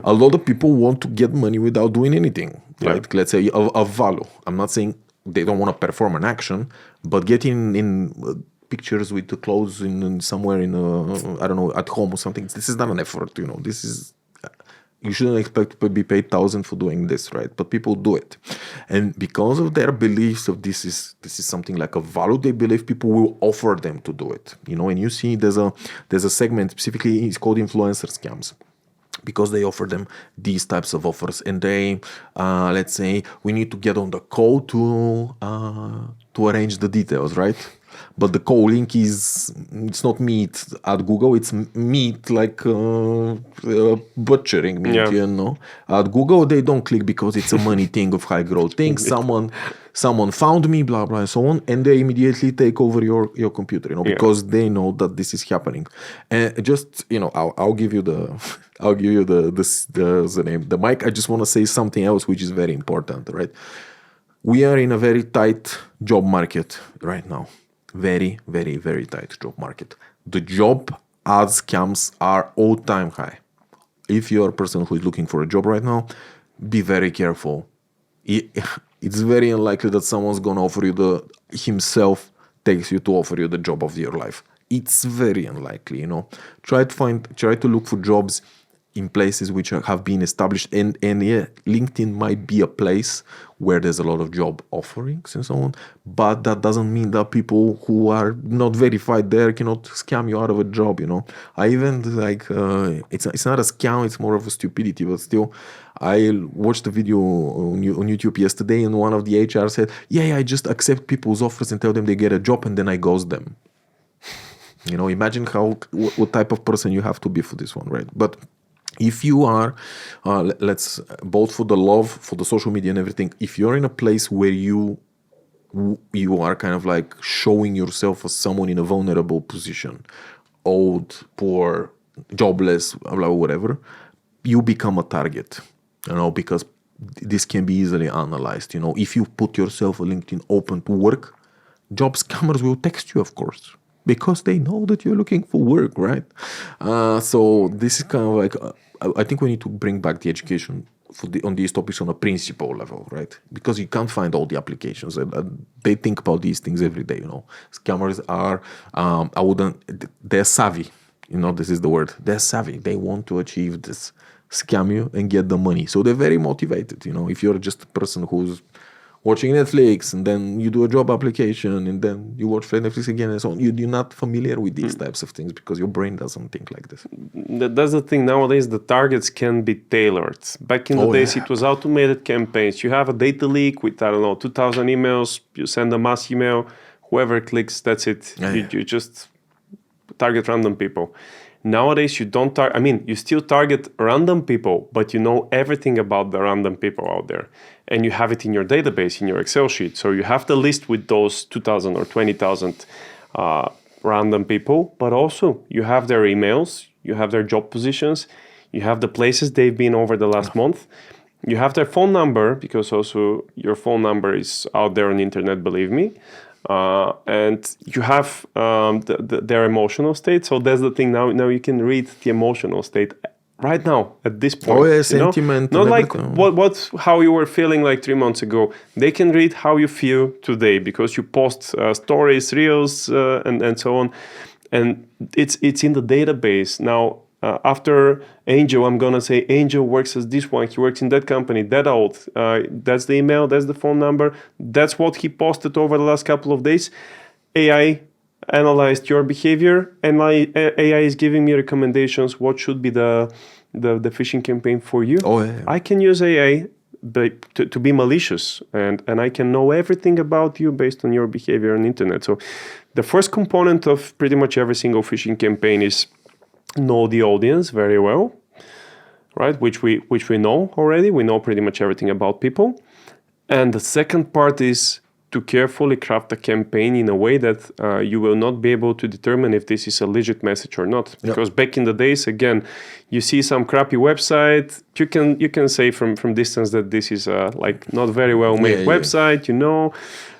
A lot of people want to get money without doing anything. Like, let's say, a value. I'm not saying they don't want to perform an action, but getting in pictures with the clothes in somewhere in I don't know, at home or something. This is not an effort. This is you shouldn't expect to be paid 1,000 for doing this, right? But people do it, and because of their beliefs of this is something like a value they believe, people will offer them to do it. And you see there's a segment specifically, it's called influencer scams, because they offer them these types of offers, and they let's say we need to get on the call to arrange the details, right? But the call link it's not meat at Google, it's meat like butchering meat, Yeah. At Google they don't click because it's a money thing of high growth thing. Someone found me, blah blah and so on, and they immediately take over your computer, because they know that this is happening. And just I'll give you the name, the mic. I just want to say something else which is very important, right? We are in a very tight job market right now. Very, very, very tight job market. The job ad scams are all-time high. If you're a person who is looking for a job right now, be very careful. It's very unlikely that someone's going to offer you himself takes you to offer you the job of your life. It's very unlikely, Try to look for jobs in places which have been established, and yeah, LinkedIn might be a place where there's a lot of job offerings and so on, but that doesn't mean that people who are not verified there cannot scam you out of a job. I even it's not a scam, it's more of a stupidity, but still, I watched a video on YouTube yesterday, and one of the HR said, I just accept people's offers and tell them they get a job, and then I ghost them. Imagine what type of person you have to be for this one, right? But if you are, let's both for the love, for the social media and everything, if you're in a place where you are kind of like showing yourself as someone in a vulnerable position, old, poor, jobless, blah, whatever, you become a target, because this can be easily analyzed. If you put yourself a LinkedIn open to work, job scammers will text you, of course, because they know that you're looking for work, right? So this is kind of like, I think we need to bring back the education on these topics on a principle level, right? Because you can't find all the applications. They think about these things every day, Scammers are, they're savvy. This is the word. They're savvy. They want to achieve this, scam you and get the money. So they're very motivated. If you're just a person who's watching Netflix, and then you do a job application, and then you watch Netflix again and so on, you're not familiar with these types of things because your brain doesn't think like this. That's the thing. Nowadays, the targets can be tailored. Back in the days, it was automated campaigns. You have a data leak with, 2,000 emails. You send a mass email. Whoever clicks, that's it. You just target random people. Nowadays, you don't you still target random people, but you know everything about the random people out there. And you have it in your database, in your Excel sheet. So you have the list with those 2,000 or 20,000 random people, but also you have their emails, you have their job positions, you have the places they've been over the last month, you have their phone number, because also your phone number is out there on the internet, believe me. And you have their emotional state. So that's the thing. Now you can read the emotional state right now at this point. Sentiment. Not like how you were feeling like 3 months ago. They can read how you feel today because you post stories, reels, and so on. And it's in the database now. After Angel, I'm gonna say Angel works as this one. He works in that company, that old. That's the email, that's the phone number. That's what he posted over the last couple of days. AI analyzed your behavior, and my AI is giving me recommendations. What should be the phishing campaign for you? I can use AI to be malicious, and I can know everything about you based on your behavior on the internet. So the first component of pretty much every single phishing campaign is know the audience very well, right? Which we know already. We know pretty much everything about people. And the second part is to carefully craft a campaign in a way that you will not be able to determine if this is a legit message or not. Because back in the days, again, you see some crappy website, you can say from distance that this is a not very well made website.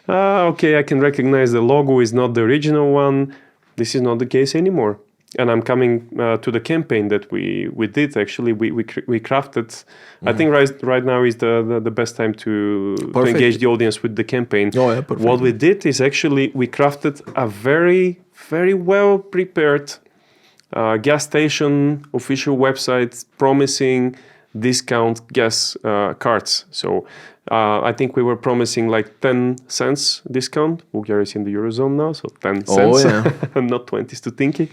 Okay, I can recognize the logo is not the original one. This is not the case anymore. And I'm coming to the campaign that we did. Actually, we crafted. I think right now is the best time to engage the audience with the campaign. What we did is actually we crafted a very, very well prepared gas station official website promising discount gas cards. So I think we were promising like 10 cents discount. Bulgaria is in the Eurozone now, so 10 cents, not 20 stutinki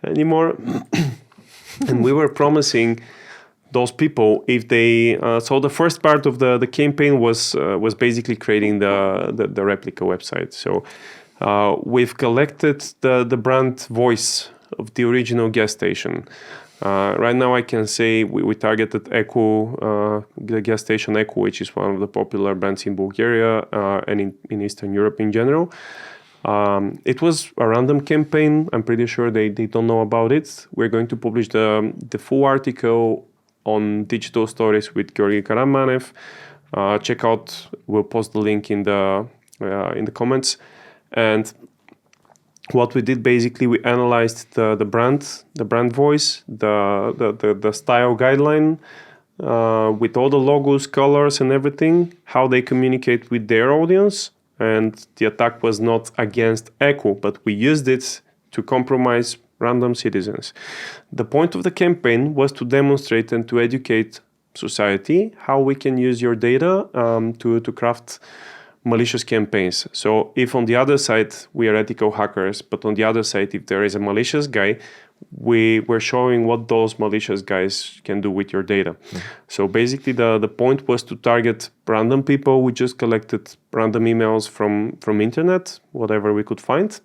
anymore. And we were promising those people if they so the first part of the campaign was basically creating the replica website. So we've collected the brand voice of the original gas station. Right now I can say we targeted Echo, the gas station Echo, which is one of the popular brands in Bulgaria and in Eastern Europe in general. It was a random campaign. I'm pretty sure they don't know about it. We're going to publish the full article on Digital Stories with Georgi Karamanev. Check out. We'll post the link in the comments. And what we did basically, we analyzed the brand voice, the style guideline with all the logos, colors, and everything. How they communicate with their audience. And the attack was not against Echo, but we used it to compromise random citizens. The point of the campaign was to demonstrate and to educate society how we can use your data to craft malicious campaigns. So if on the other side we are ethical hackers, but on the other side if there is a malicious guy, we were showing what those malicious guys can do with your data. Mm-hmm. So basically the point was to target random people. We just collected random emails from internet, whatever we could find.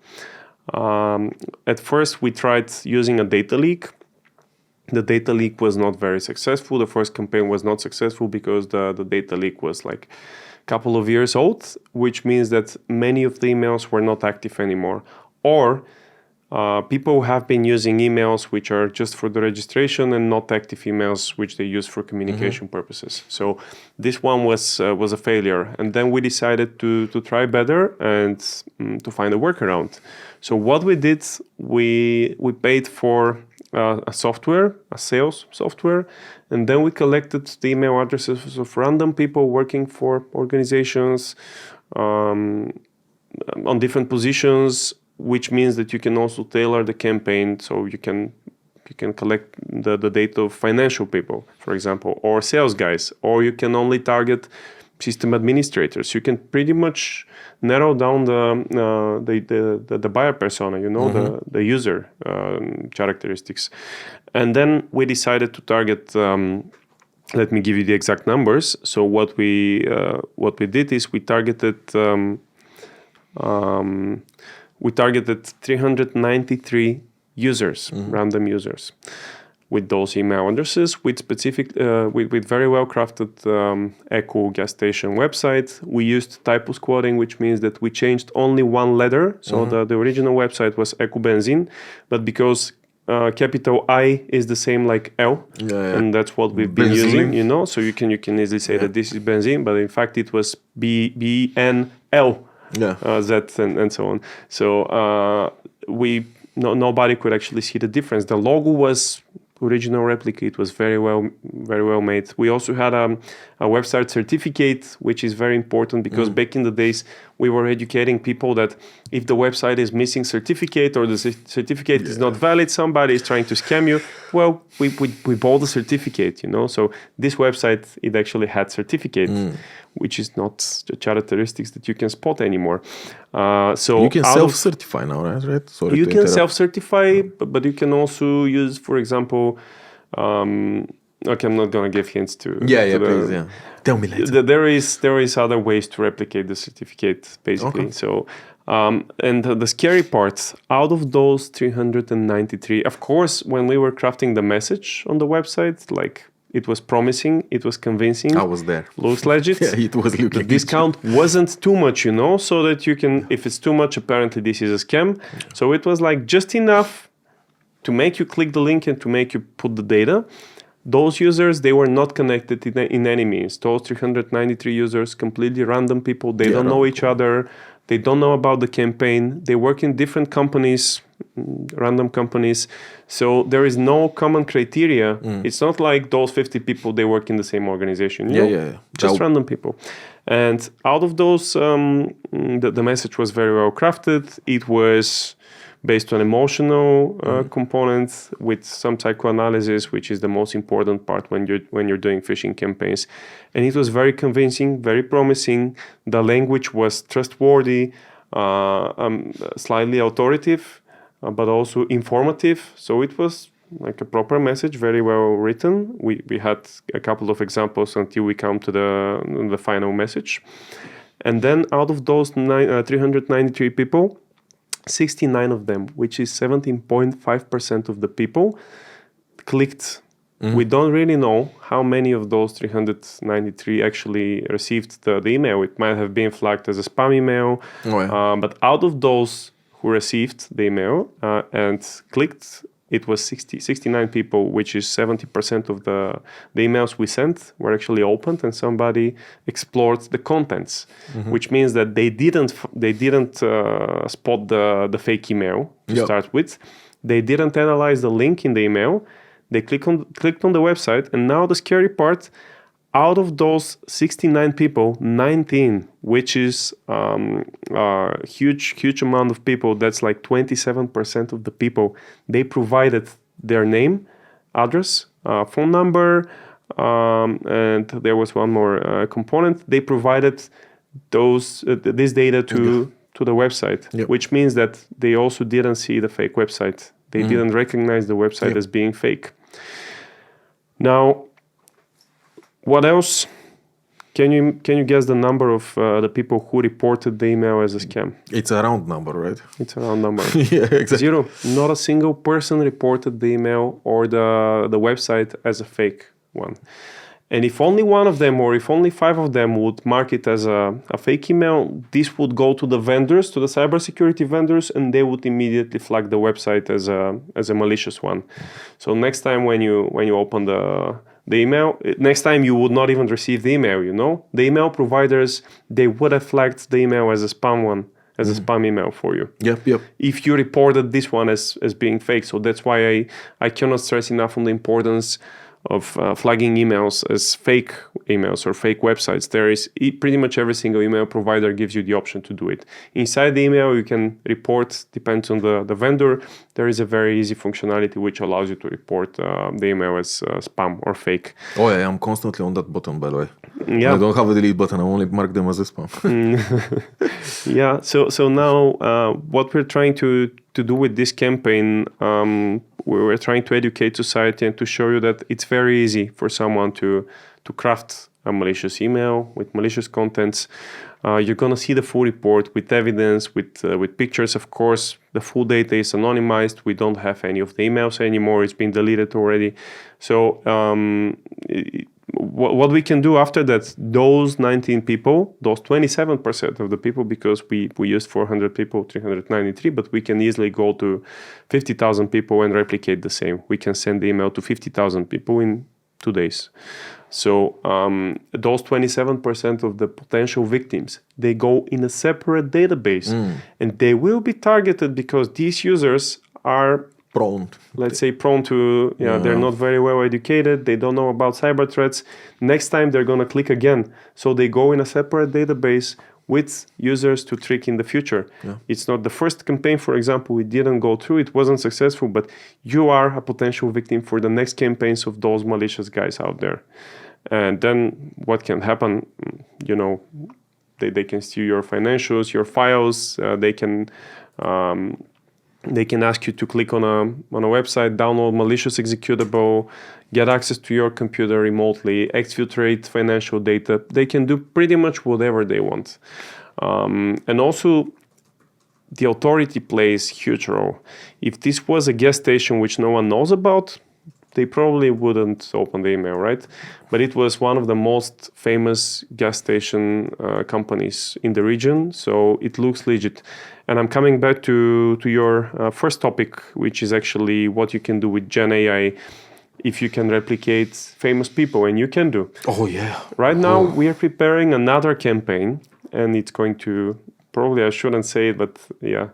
At first we tried using a data leak. The data leak was not very successful. The first campaign was not successful because the data leak was like a couple of years old, which means that many of the emails were not active anymore. Or people have been using emails which are just for the registration and not active emails which they use for communication purposes. So this one was a failure. And then we decided to try better and to find a workaround. So what we did, we paid for a software, a sales software, and then we collected the email addresses of random people working for organizations on different positions, which means that you can also tailor the campaign. So you can collect the data of financial people, for example, or sales guys, or you can only target system administrators. You can pretty much narrow down the buyer persona, the user characteristics. And then we decided to target. Let me give you the exact numbers. So what we did is we targeted 393 users, random users, with those email addresses, with specific, with very well crafted Echo gas station website. We used typo squatting, which means that we changed only one letter. So the original website was Echo Benzin, but because capital I is the same like L, and that's what we've been using, so you can easily say that this is benzene, but in fact it was BNL. Z and so on. So nobody could actually see the difference. The logo was original replica. It was very well made. We also had a website certificate, which is very important because back in the days we were educating people that if the website is missing certificate or the certificate is not valid, somebody is trying to scam you. Well, we bought the certificate, So this website, it actually had certificate, which is not the characteristics that you can spot anymore. So you can self-certify now, right? Sorry, you can self-certify, but you can also use, for example, okay, I'm not gonna give hints to. Please. Tell me later. There is other ways to replicate the certificate, basically. Okay. So, and the scary part, out of those 393, of course, when we were crafting the message on the website, like it was promising, it was convincing. I was there. Looks legit. It was looking. The discount wasn't too much, so that you can, if it's too much, apparently this is a scam. So it was like just enough to make you click the link and to make you put the data. Those users, they were not connected in any means. Those 393 users, completely random people. They don't know each other. They don't know about the campaign. They work in different companies, random companies. So there is no common criteria. It's not like those 50 people, they work in the same organization. Just random people. And out of those, the message was very well crafted. It was based on emotional components with some psychoanalysis, which is the most important part when you're doing phishing campaigns. And it was very convincing, very promising. The language was trustworthy, slightly authoritative, but also informative. So it was like a proper message, very well written. We had a couple of examples until we come to the final message. And then out of those 393 people, 69 of them, which is 17.5% of the people, clicked. We don't really know how many of those 393 actually received the email. It might have been flagged as a spam email. But out of those who received the email and clicked, it was 69 people, which is 70% of the emails we sent were actually opened and somebody explored the contents, which means that they didn't spot the fake email to start with. They didn't analyze the link in the email. They clicked on the website, and now the scary part, out of those 69 people, 19, which is a huge amount of people, that's like 27% of the people, they provided their name, address, phone number, and there was one more component. They provided this data to the website, which means that they also didn't see the fake website. They didn't recognize the website as being fake. Now, what else? Can you guess the number of the people who reported the email as a scam? It's a round number, right? It's a round number. Yeah, exactly. 0. Not a single person reported the email or the website as a fake one. And if only one of them or if only 5 of them would mark it as a fake email, this would go to the vendors, to the cybersecurity vendors, and they would immediately flag the website as a malicious one. So next time when you open the email, next time you would not even receive the email, The email providers, they would have flagged the email as a spam one, as a spam email for you. Yep. If you reported this one as being fake. So that's why I cannot stress enough on the importance of flagging emails as fake emails or fake websites. There is pretty much every single email provider gives you the option to do it. Inside the email, you can report, depends on the vendor. There is a very easy functionality which allows you to report the email as spam or fake. Oh yeah, I'm constantly on that button, by the way. Yeah. I don't have a delete button. I only mark them as a spam. Yeah. So now what we're trying to do with this campaign, we're trying to educate society and to show you that it's very easy for someone to craft a malicious email with malicious contents. You're going to see the full report with evidence, with pictures. Of course, the full data is anonymized. We don't have any of the emails anymore. It's been deleted already. So what we can do after that, those 19 people, those 27% of the people, because we used 400 people, 393, but we can easily go to 50,000 people and replicate the same. We can send the email to 50,000 people in 2 days. So those 27% of the potential victims, they go in a separate database and they will be targeted because these users are prone to, they're not very well educated. They don't know about cyber threats. Next time they're going to click again. So they go in a separate database with users to trick in the future. Yeah. It's not the first campaign, for example, we didn't go through. It wasn't successful, but you are a potential victim for the next campaigns of those malicious guys out there. And then what can happen, they can steal your financials, your files. They can ask you to click on a website, download malicious executable, get access to your computer remotely, exfiltrate financial data. They can do pretty much whatever they want. And also, the authority plays a huge role. If this was a gas station which no one knows about, they probably wouldn't open the email, right? But it was one of the most famous gas station companies in the region, so it looks legit. And I'm coming back to your first topic, which is actually what you can do with Gen AI if you can replicate famous people, and you can do. Oh, yeah. Right now, we are preparing another campaign, and it's going to, probably I shouldn't say it, but yeah,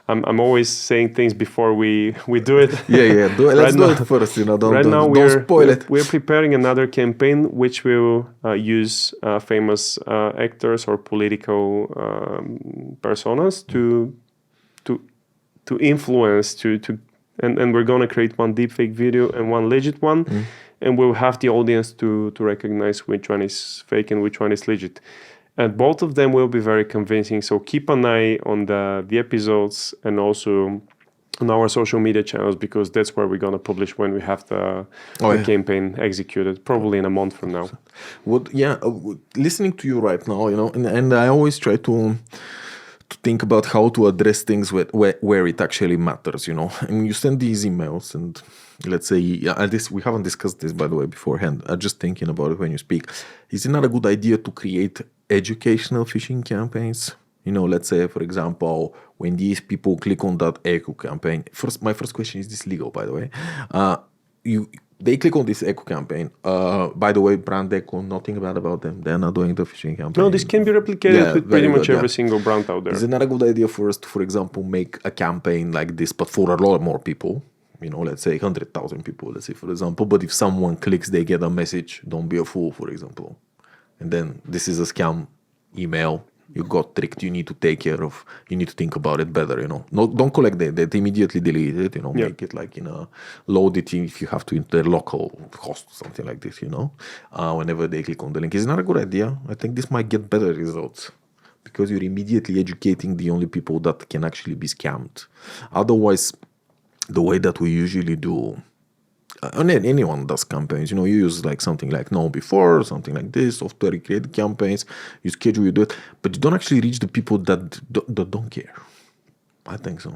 I'm always saying things before we do it. Yeah. Let's do it first. Don't spoil it. We're preparing another campaign which will use famous actors or political personas to influence and we're going to create one deepfake video and one legit one, and we'll have the audience to recognize which one is fake and which one is legit. And both of them will be very convincing. So keep an eye on the episodes and also on our social media channels, because that's where we're going to publish when we have the campaign executed, probably in a month from now. Listening to you right now, and I always try to think about how to address things where it actually matters, And you send these emails, and let's say, we haven't discussed this, by the way, beforehand. I'm just thinking about it when you speak. Is it not a good idea to create educational phishing campaigns? Let's say, for example, when these people click on that echo campaign, my first question, is this legal, by the way? They click on this echo campaign. By the way, brand echo, nothing bad about them. They're not doing the phishing campaign. No, this can be replicated with pretty much every single brand out there. Is it not a good idea for us to, for example, make a campaign like this, but for a lot more people? Let's say 100,000 people, let's say, for example. But if someone clicks, they get a message, don't be a fool, for example. And then this is a scam email. You got tricked. You need to take care of. You need to think about it better. No, don't collect that. Immediately delete it. Make it like load it if you have to into their local host or something like this. Whenever they click on the link, it's not a good idea. I think this might get better results because you're immediately educating the only people that can actually be scammed. Otherwise, the way that we usually do. Anyone does campaigns, you use like something like Know Before, something like this, software created campaigns, you schedule, you do it, but you don't actually reach the people that don't care. I think so.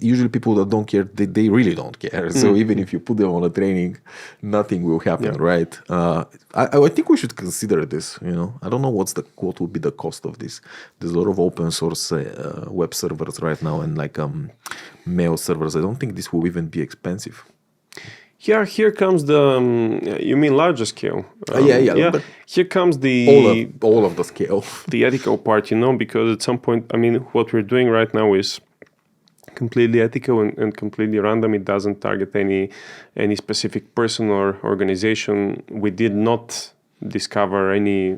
Usually people that don't care, they really don't care. So even if you put them on a training, nothing will happen, right? I think we should consider this, I don't know what would be the cost of this. There's a lot of open source web servers right now and like mail servers. I don't think this will even be expensive. Here comes the, you mean larger scale? But here comes the all of the scale, the ethical part, because at some point, what we're doing right now is completely ethical and completely random. It doesn't target any specific person or organization. We did not discover any.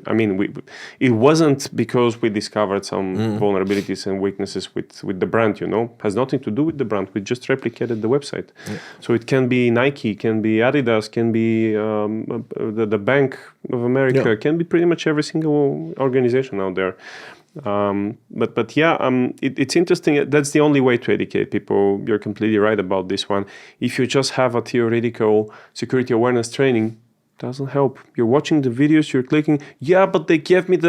It wasn't because we discovered some vulnerabilities and weaknesses with the brand. Has nothing to do with the brand. We just replicated the website. So it can be Nike, can be Adidas, can be the Bank of America, can be pretty much every single organization out there. It's interesting. That's the only way to educate people. You're completely right about this one. If you just have a theoretical security awareness training, doesn't help. You're watching the videos, you're clicking, but they gave me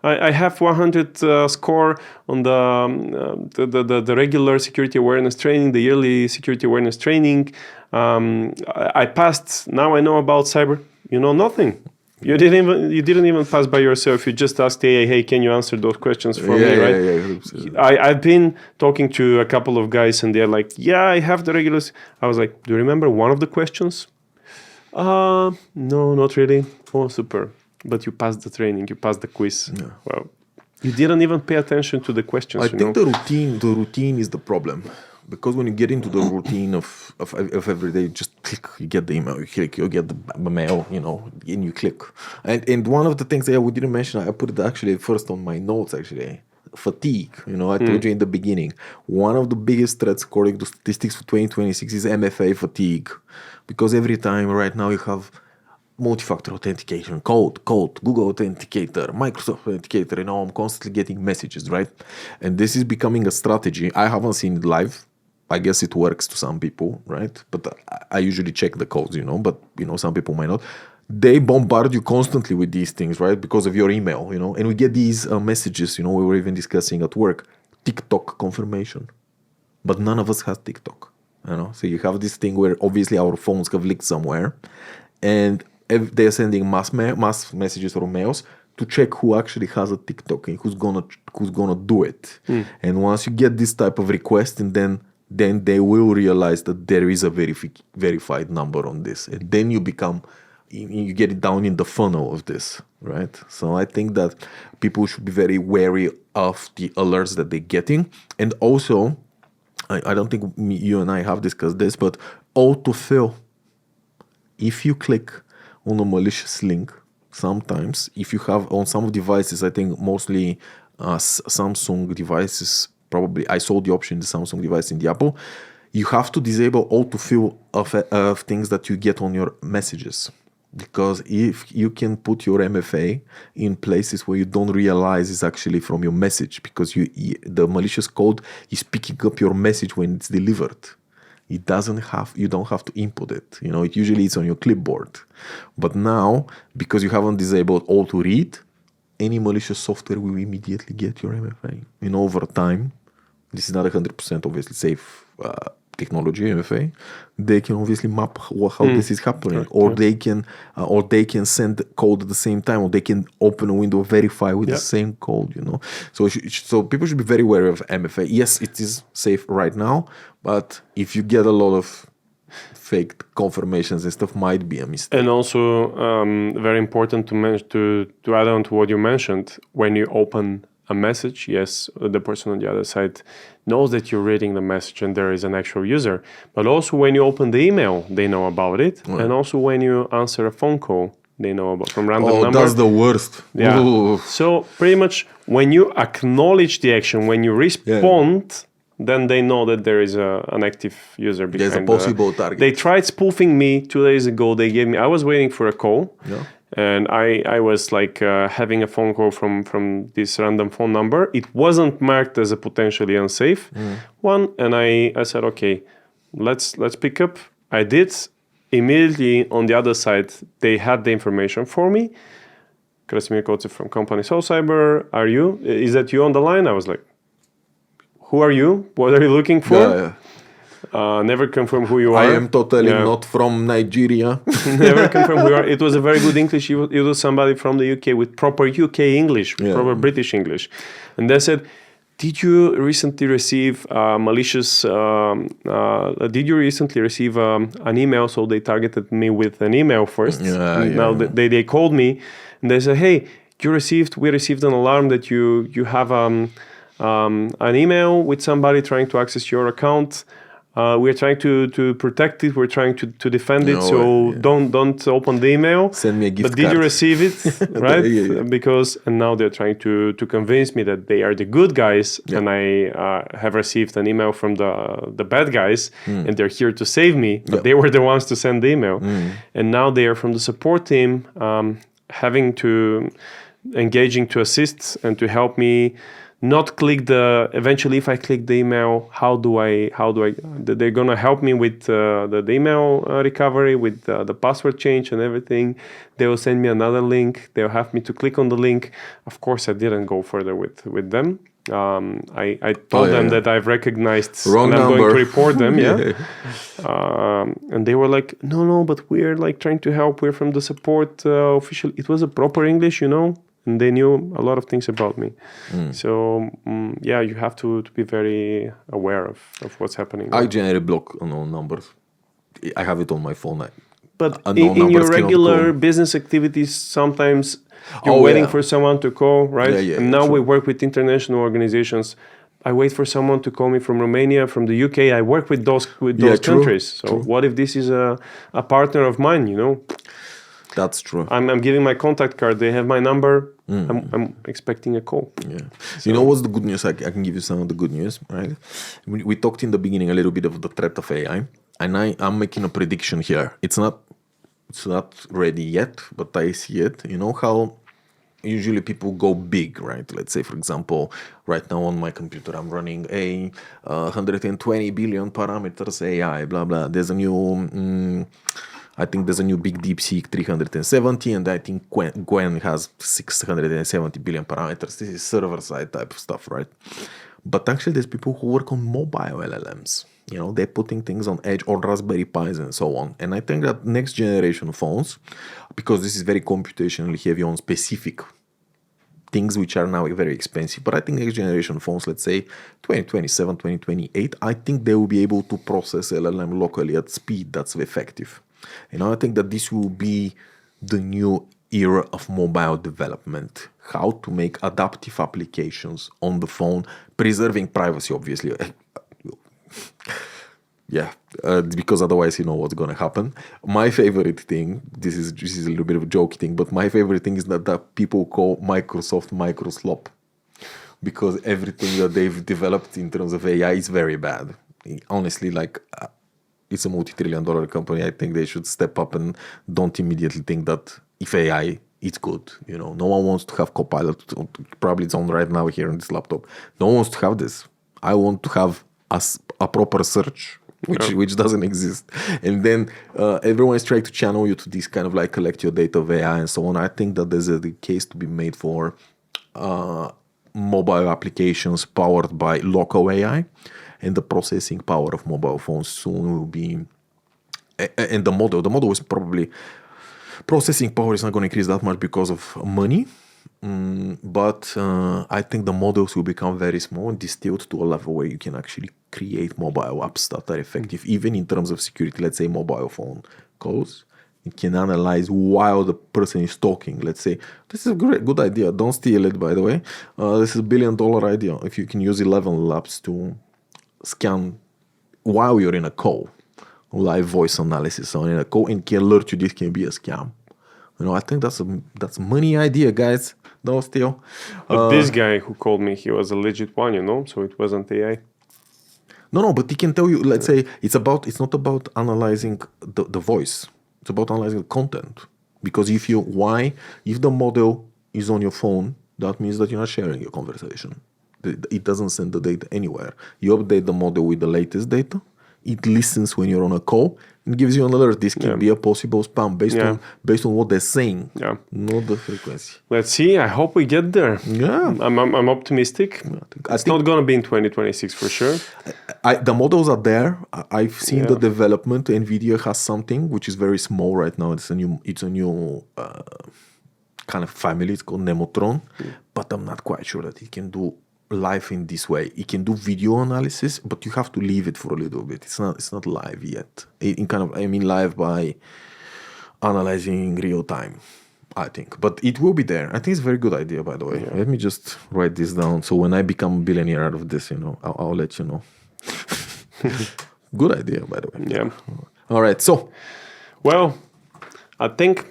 I have 100 score on the regular security awareness training, the yearly security awareness training. I passed, now I know about cyber. Nothing. You didn't even pass by yourself. You just asked, hey, can you answer those questions for me, right? I've been talking to a couple of guys and they're like, I have the regulars. I was like, do you remember one of the questions? No, not really. Oh, super. But you passed the training, you passed the quiz. Yeah. Well, you didn't even pay attention to the questions. I think the routine is the problem. Because when you get into the routine of every day, you just click, you get the email, you click, you get the mail, and you click. And one of the things that we didn't mention, I put it actually first on my notes actually. Fatigue, I told you in the beginning. One of the biggest threats according to statistics for 2026 is MFA fatigue. Because every time right now you have multi-factor authentication, code, Google Authenticator, Microsoft Authenticator, I'm constantly getting messages, right? And this is becoming a strategy. I haven't seen it live. I guess it works to some people, right? But I usually check the codes, but some people might not. They bombard you constantly with these things, right? Because of your email, and we get these messages, we were even discussing at work, TikTok confirmation. But none of us has TikTok, So you have this thing where obviously our phones have leaked somewhere and they're sending mass messages or mails to check who actually has a TikTok and who's gonna do it. And once you get this type of request, and then they will realize that there is a verified number on this, and then you get it down in the funnel of this, right? So I think that people should be very wary of the alerts that they're getting. And also, I don't think you and I have discussed this, but autofill. If you click on a malicious link, sometimes, if you have on some devices, I think mostly Samsung devices, probably I saw the option in the Samsung device in the Apple. You have to disable autofill of things that you get on your messages. Because if you can put your MFA in places where you don't realize it's actually from your message, because the malicious code is picking up your message when it's delivered. You don't have to input it. It usually is on your clipboard. But now, because you haven't disabled auto read, any malicious software will immediately get your MFA. Over time, this is not 100% obviously safe technology, MFA. They can obviously map how this is happening, or they can send code at the same time, or they can open a window, verify with the same code. So people should be very aware of MFA. Yes, it is safe right now, but if you get a lot of fake confirmations and stuff, might be a mistake. And also, very important to add on to what you mentioned, when you open a message, yes, the person on the other side knows that you're reading the message and there is an actual user. But also when you open the email, they know about it. Right. And also when you answer a phone call, they know about from random number. That's the worst. Yeah. Ooh. So pretty much when you acknowledge the action, when you respond, then they know that there is an active user behind. There's a possible target. They tried spoofing me 2 days ago. I was waiting for a call. Yeah. And I was like having a phone call from this random phone number. It wasn't marked as a potentially unsafe one. And I said, okay, let's pick up. I did. Immediately on the other side, they had the information for me. Krasimir Kocev from company Soul Cyber. Is that you on the line? I was like, who are you? What are you looking for? Yeah. Never confirm who you are. I am totally not from Nigeria. Never confirm who you are. It was a very good English. It was somebody from the UK with proper UK English, proper British English. And they said, did you recently receive malicious... did you recently receive an email? So they targeted me with an email first. Now they called me and they said, hey, we received an alarm that you have an email with somebody trying to access your account. We're trying to protect it. We're trying to defend it. Don't open the email. Send me a gift card. But did you receive it? Right? And now they're trying to convince me that they are the good guys, and I have received an email from the bad guys, and they're here to save me. But they were the ones to send the email, and now they are from the support team, engaging to assist and to help me. Not click eventually if I click the email, how do I, they're going to help me with the email recovery, with the password change and everything. They will send me another link. They'll have me to click on the link. Of course, I didn't go further with them. I told them that I've recognized wrong and I'm number. going to report them. And they were like, no, but we're like trying to help. We're from the support official. It was a proper English, and they knew a lot of things about me. So, you have to be very aware of what's happening. I generally block unknown numbers. I have it on my phone. But in your regular business activities, sometimes you're waiting for someone to call, right? And now we work with international organizations. I wait for someone to call me from Romania, from the UK. I work with those countries. So what if this is a partner of mine, That's true. I'm giving my contact card. They have my number. I'm expecting a call. Yeah. So, what's the good news? I can give you some of the good news, right? We talked in the beginning a little bit of the threat of AI, and I'm making a prediction here. It's not ready yet, but I see it. You know how usually people go big, right? Let's say, for example, right now on my computer, I'm running a 120 billion parameters AI, blah, blah. There's a new... I think there's a new big DeepSeek 370, and I think Gwen has 670 billion parameters. This is server-side type of stuff, right? But actually, there's people who work on mobile LLMs. They're putting things on edge or Raspberry Pis and so on. And I think that next generation phones, because this is very computationally heavy on specific things which are now very expensive, but I think next generation phones, let's say 2027, 2028, I think they will be able to process LLM locally at speed that's effective. I think that this will be the new era of mobile development. How to make adaptive applications on the phone, preserving privacy, obviously. Because otherwise, what's going to happen. My favorite thing, this is a little bit of a jokey thing, but my favorite thing is that people call Microsoft Microslop. because everything that they've developed in terms of AI is very bad. Honestly, like it's a multi-trillion-dollar company. I think they should step up and don't immediately think that if AI, it's good. You know, no one wants to have Copilot. Probably it's on right now here on this laptop. No one wants to have this. I want to have a proper search, which doesn't exist. And then everyone is trying to channel you to this kind of like collect your data of AI and so on. I think that there's a case to be made for mobile applications powered by local AI, and the processing power of mobile phones soon will be. And the model is probably processing power is not going to increase that much because of money. But I think the models will become very small and distilled to a level where you can actually create mobile apps that are effective, even in terms of security. Let's say mobile phone calls. It can analyze while the person is talking. Let's say, this is a good idea. Don't steal it, by the way. This is $1 billion idea. If you can use 11 labs to scan while you're in a call, live voice analysis on in a call, and can alert you this can be a scam. You know, I think that's a money idea, guys. Don't steal. But this guy who called me, he was a legit one, you know, so it wasn't AI. No, but he can tell you, let's say, it's not about analyzing the voice. It's about analyzing the content. Because if the model is on your phone, that means that you're not sharing your conversation. It doesn't send the data anywhere. You update the model with the latest data. It listens when you're on a call and gives you an alert. This can be a possible spam based on what they're saying, not the frequency. Let's see. I hope we get there. Yeah, I'm optimistic. It's not going to be in 2026 for sure. The models are there. I've seen the development. NVIDIA has something which is very small right now. It's a new kind of family. It's called Nemotron, but I'm not quite sure that it can do live in this way. It can do video analysis, but you have to leave it for a little bit. It's not live yet. I mean live by analyzing real time, I think. But it will be there. I think it's a very good idea, by the way. Let me just write this down. So when I become a billionaire out of this, you know, I'll let you know. Good idea, by the way. Yeah. All right. So, well, I think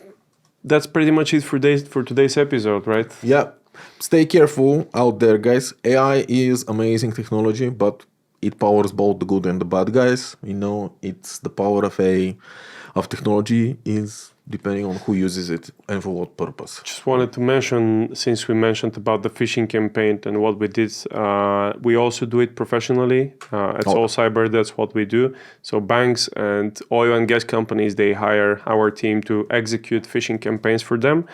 that's pretty much it for today's episode, right? Yeah. Stay careful out there, guys. AI is amazing technology, but it powers both the good and the bad guys. You know, it's the power of technology is depending on who uses it and for what purpose. Just wanted to mention, since we mentioned about the phishing campaign and what we did, we also do it professionally. At All Cyber, that's what we do. So banks and oil and gas companies, they hire our team to execute phishing campaigns for them.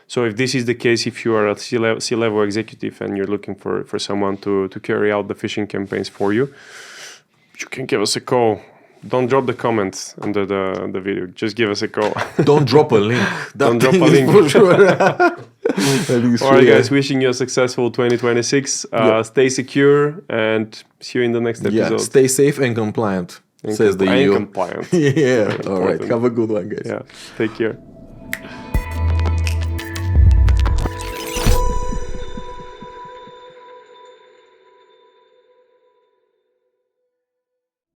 So if this is the case, if you are a C-level executive and you're looking for someone to carry out the phishing campaigns for you, you can give us a call. Don't drop the comments under the video. Just give us a call. Don't drop a link. Don't drop a link. For sure. All right, guys. Wishing you a successful 2026. Stay secure and see you in the next episode. Yeah, stay safe and compliant, says the EU. Compliant. Yeah. All right. Have a good one, guys. Yeah. Take care.